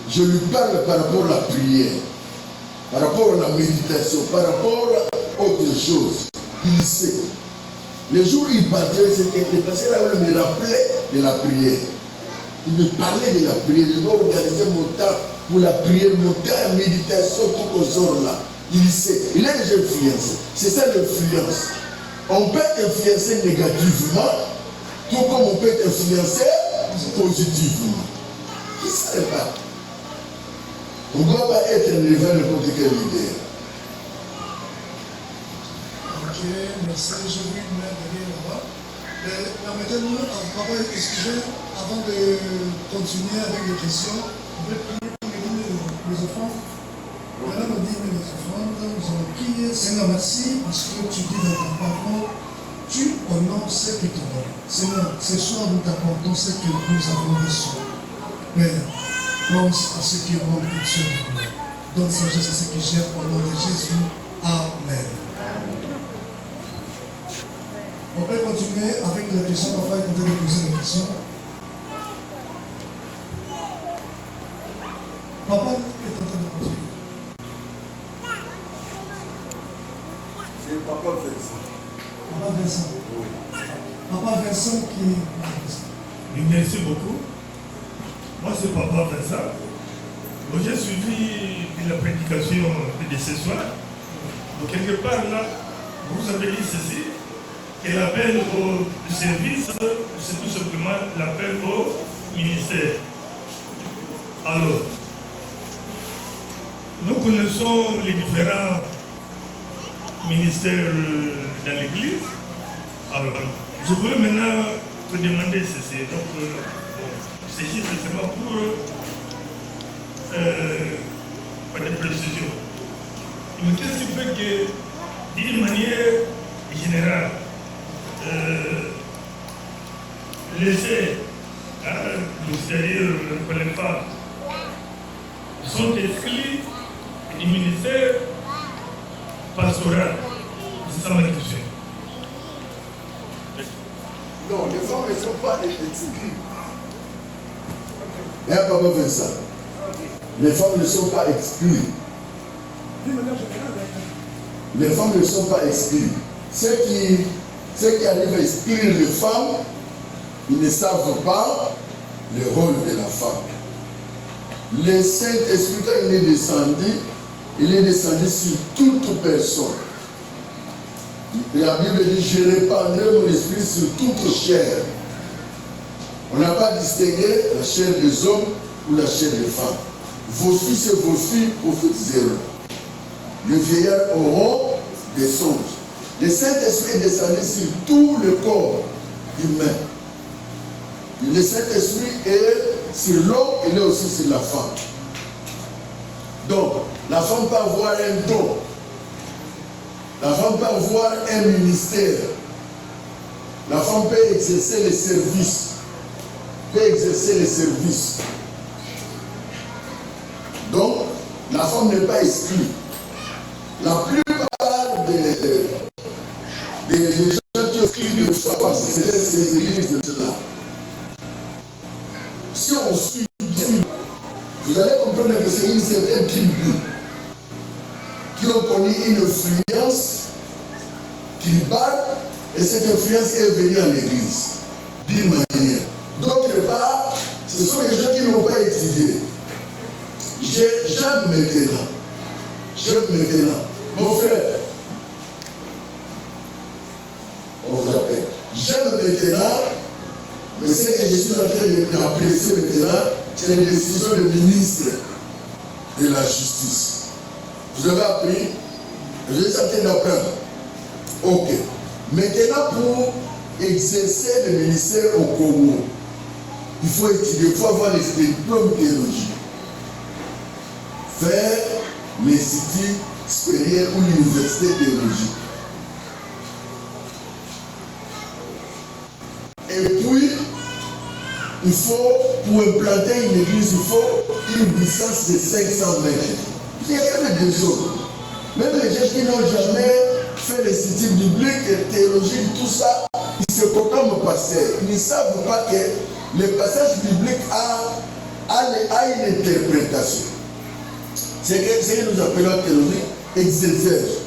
je lui parle par rapport à la prière, par rapport à la méditation, par rapport à autre chose. Il sait. Le jour où il partait, c'était parce qu'il allait me rappeler de la prière. Il me parlait de la prière. Je dois organiser mon temps pour la prière, mon temps de méditation, tout qu'on sort là. Il sait. Il est déjà influencé. C'est ça l'influence. On peut être influencé négativement, tout comme on peut être influencé positivement. Qui ne sait pas? On ne doit pas être élevé à n'importe quel leader. Ok, merci. J'ai vu une main derrière là-bas. Permettez-nous, papa, excusez, avant de continuer avec les questions, on va prier pour les offrandes. Voilà, on dit les offrandes, nous allons prier. Seigneur, merci parce que tu dis dans ta parole, tu honores ce que tu donnes. Seigneur, ce soir nous t'apportons ce que nous avons reçu. Père, pense à ce qui est bon que tu as. Donne sagesse à ce qui gère au nom de Jésus. Amen. On peut continuer avec la question. Papa est en train de poser la question. Papa est en train de poser. C'est Papa Vincent. Papa Vincent. Oui. Papa Vincent qui... Oui, merci beaucoup. Moi, c'est Papa Vincent. Donc, j'ai suivi la prédication de ce soir. Donc, quelque part là, vous avez dit ceci. que l'appel au service, c'est tout simplement l'appel au ministère. Alors, nous connaissons les différents ministères dans l'Église. Alors, je voulais maintenant te demander ceci. Donc, c'est juste seulement pour pas de précision. Il me fait que, d'une manière générale, laisser, c'est-à-dire les femmes, sont exclus du ministère pastoral. C'est ça ma question. Non, les femmes ne sont pas exclues. Et à Papa Vincent, les femmes ne sont pas exclues. Les femmes ne sont pas exclues. Ceux qui arrivent à exclure les femmes, ils ne savent pas le rôle de la femme. Le Saint-Esprit, quand il est descendu sur toute personne. La Bible dit, je répandrai mon esprit sur toute chair. On n'a pas distingué la chair des hommes ou la chair des femmes. Vos fils et vos filles prophétiseront. Les vieillards auront des songes. Le Saint-Esprit est descendu sur tout le corps humain. Le Saint-Esprit est sur l'homme, il est aussi sur la femme. Donc, la femme peut avoir un don. La femme peut avoir un ministère. La femme peut exercer les services. Donc, la femme n'est pas exclue. La plupart des gens qui excluent de femmes, c'est ces églises-là. Si on suit bien, vous allez comprendre que c'est une certaine tribu qui ont connu une influence tribale et cette influence est venue à l'église d'une manière. D'autre part, ce sont les gens qui n'ont pas étudié. J'aime maintenant, mon frère, on vous appelle. J'aime maintenant, mais ce que je suis en train d'apprécier maintenant, c'est les décisions du ministre de la Justice. Vous avez appris, je suis en train d'apprendre. Ok. Maintenant, pour exercer le ministère au Congo, il faut étudier, il faut avoir les diplômes théologiques. Faire l'Institut supérieur ou l'université théologique. Et puis, il faut, pour implanter une église, il faut une distance de 500 mètres. Il y a que des autres. Même les gens qui n'ont jamais fait l'Institut biblique, théologique, tout ça, ils se contentent au pasteur. Ils ne savent pas que le passage biblique a une interprétation. C'est ce que nous appelons en théologie exégèse.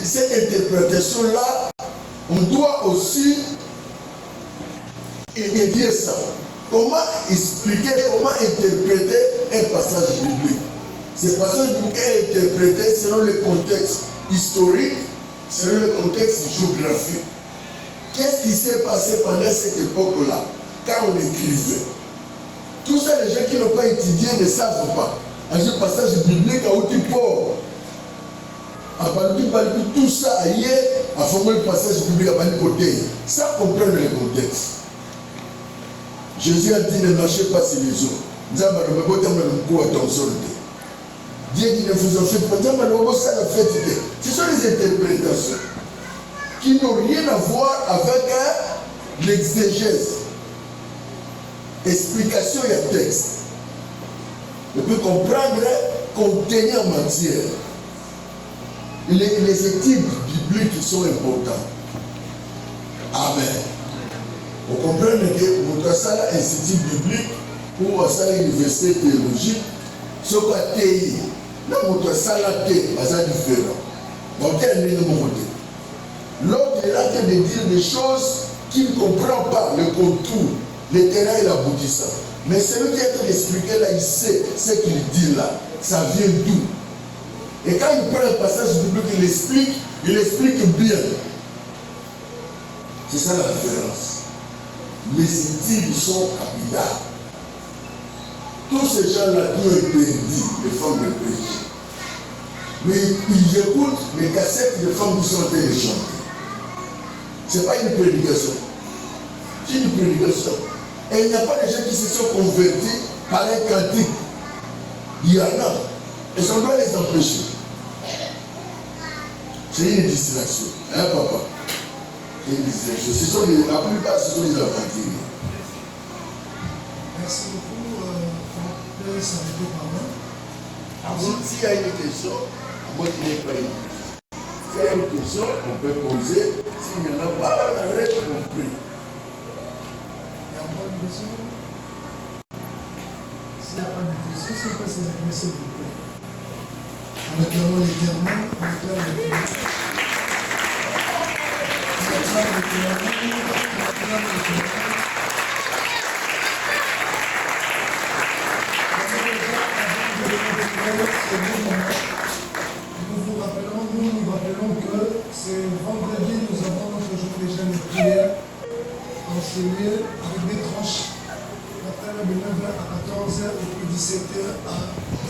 Cette interprétation-là, on doit aussi étudier ça. Comment expliquer, comment interpréter un passage biblique? Ce passage biblique est interprété selon le contexte historique, selon le contexte géographique. Qu'est-ce qui s'est passé pendant cette époque-là, quand on écrivait? Tout ça, les gens qui n'ont pas étudié ne savent pas. Un passage biblique à outil port. À tout ça, ailleurs, à former le passage biblique à côté. Ça comprendre le contexte. Jésus a dit ne marchez pas sur les eaux. Dieu dit ne vous en faites pas. Ce sont les interprétations qui n'ont rien à voir avec l'exégèse. Explication et texte. On peut comprendre contenu en matière. Les études bibliques sont importantes. Amen. Vous comprenez que notre salle institut biblique ou à salle université théologique, ce qu'on a été, notre salle a été, c'est différent. Donc, il y a un côté. L'autre est là de dire des choses qu'il ne comprend pas, le contour, le terrain et l'aboutissant. Mais celui qui est en train d'expliquer là, il sait ce qu'il dit là. Ça vient d'où? Et quand il prend un passage biblique, il explique bien. C'est ça la différence. Les intimes sont Kabila. Tous ces gens-là qui ont été dit, les femmes de prêcher. Mais ils écoutent les cassettes des femmes qui sont en train de chanter. Ce n'est pas une prédication. C'est une prédication. Et il n'y a pas de gens qui se sont convertis par un cantique. Il y en a. Et ça doit les empêcher. C'est une distraction. Hein, papa? C'est une distraction. La plupart, ce sont les aventuriers. Merci beaucoup. On peut s'arrêter par là. S'il y a une question, moi qui n'ai pas une question. S'il y a une question, on peut poser. S'il n'y en a pas, on arrête, on prie. Il y a encore une question? S'il n'y a pas de question, c'est pas si vous s'il vous plaît. En acclamant l'Éternel, on acclame l'Éternel. On acclame l'Éternel, on acclame l'Éternel. Nous nous rappelons que c'est vendredi, nous avons notre jour déjà de prière enseigné avec des tranches. Matin de 9h à 14h et puis 17h à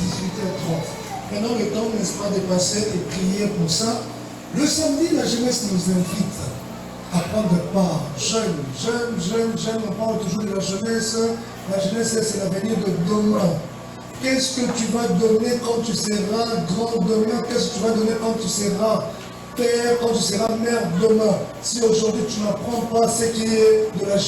18h30. Maintenant, le temps n'est pas dépassé et prier pour ça. Le samedi, la jeunesse nous invite à prendre part. Jeunes, on parle toujours de la jeunesse. La jeunesse, c'est l'avenir de demain. Qu'est-ce que tu vas donner quand tu seras grand demain? Qu'est-ce que tu vas donner quand tu seras père, quand tu seras mère demain? Si aujourd'hui tu n'apprends pas ce qui est de la jeunesse,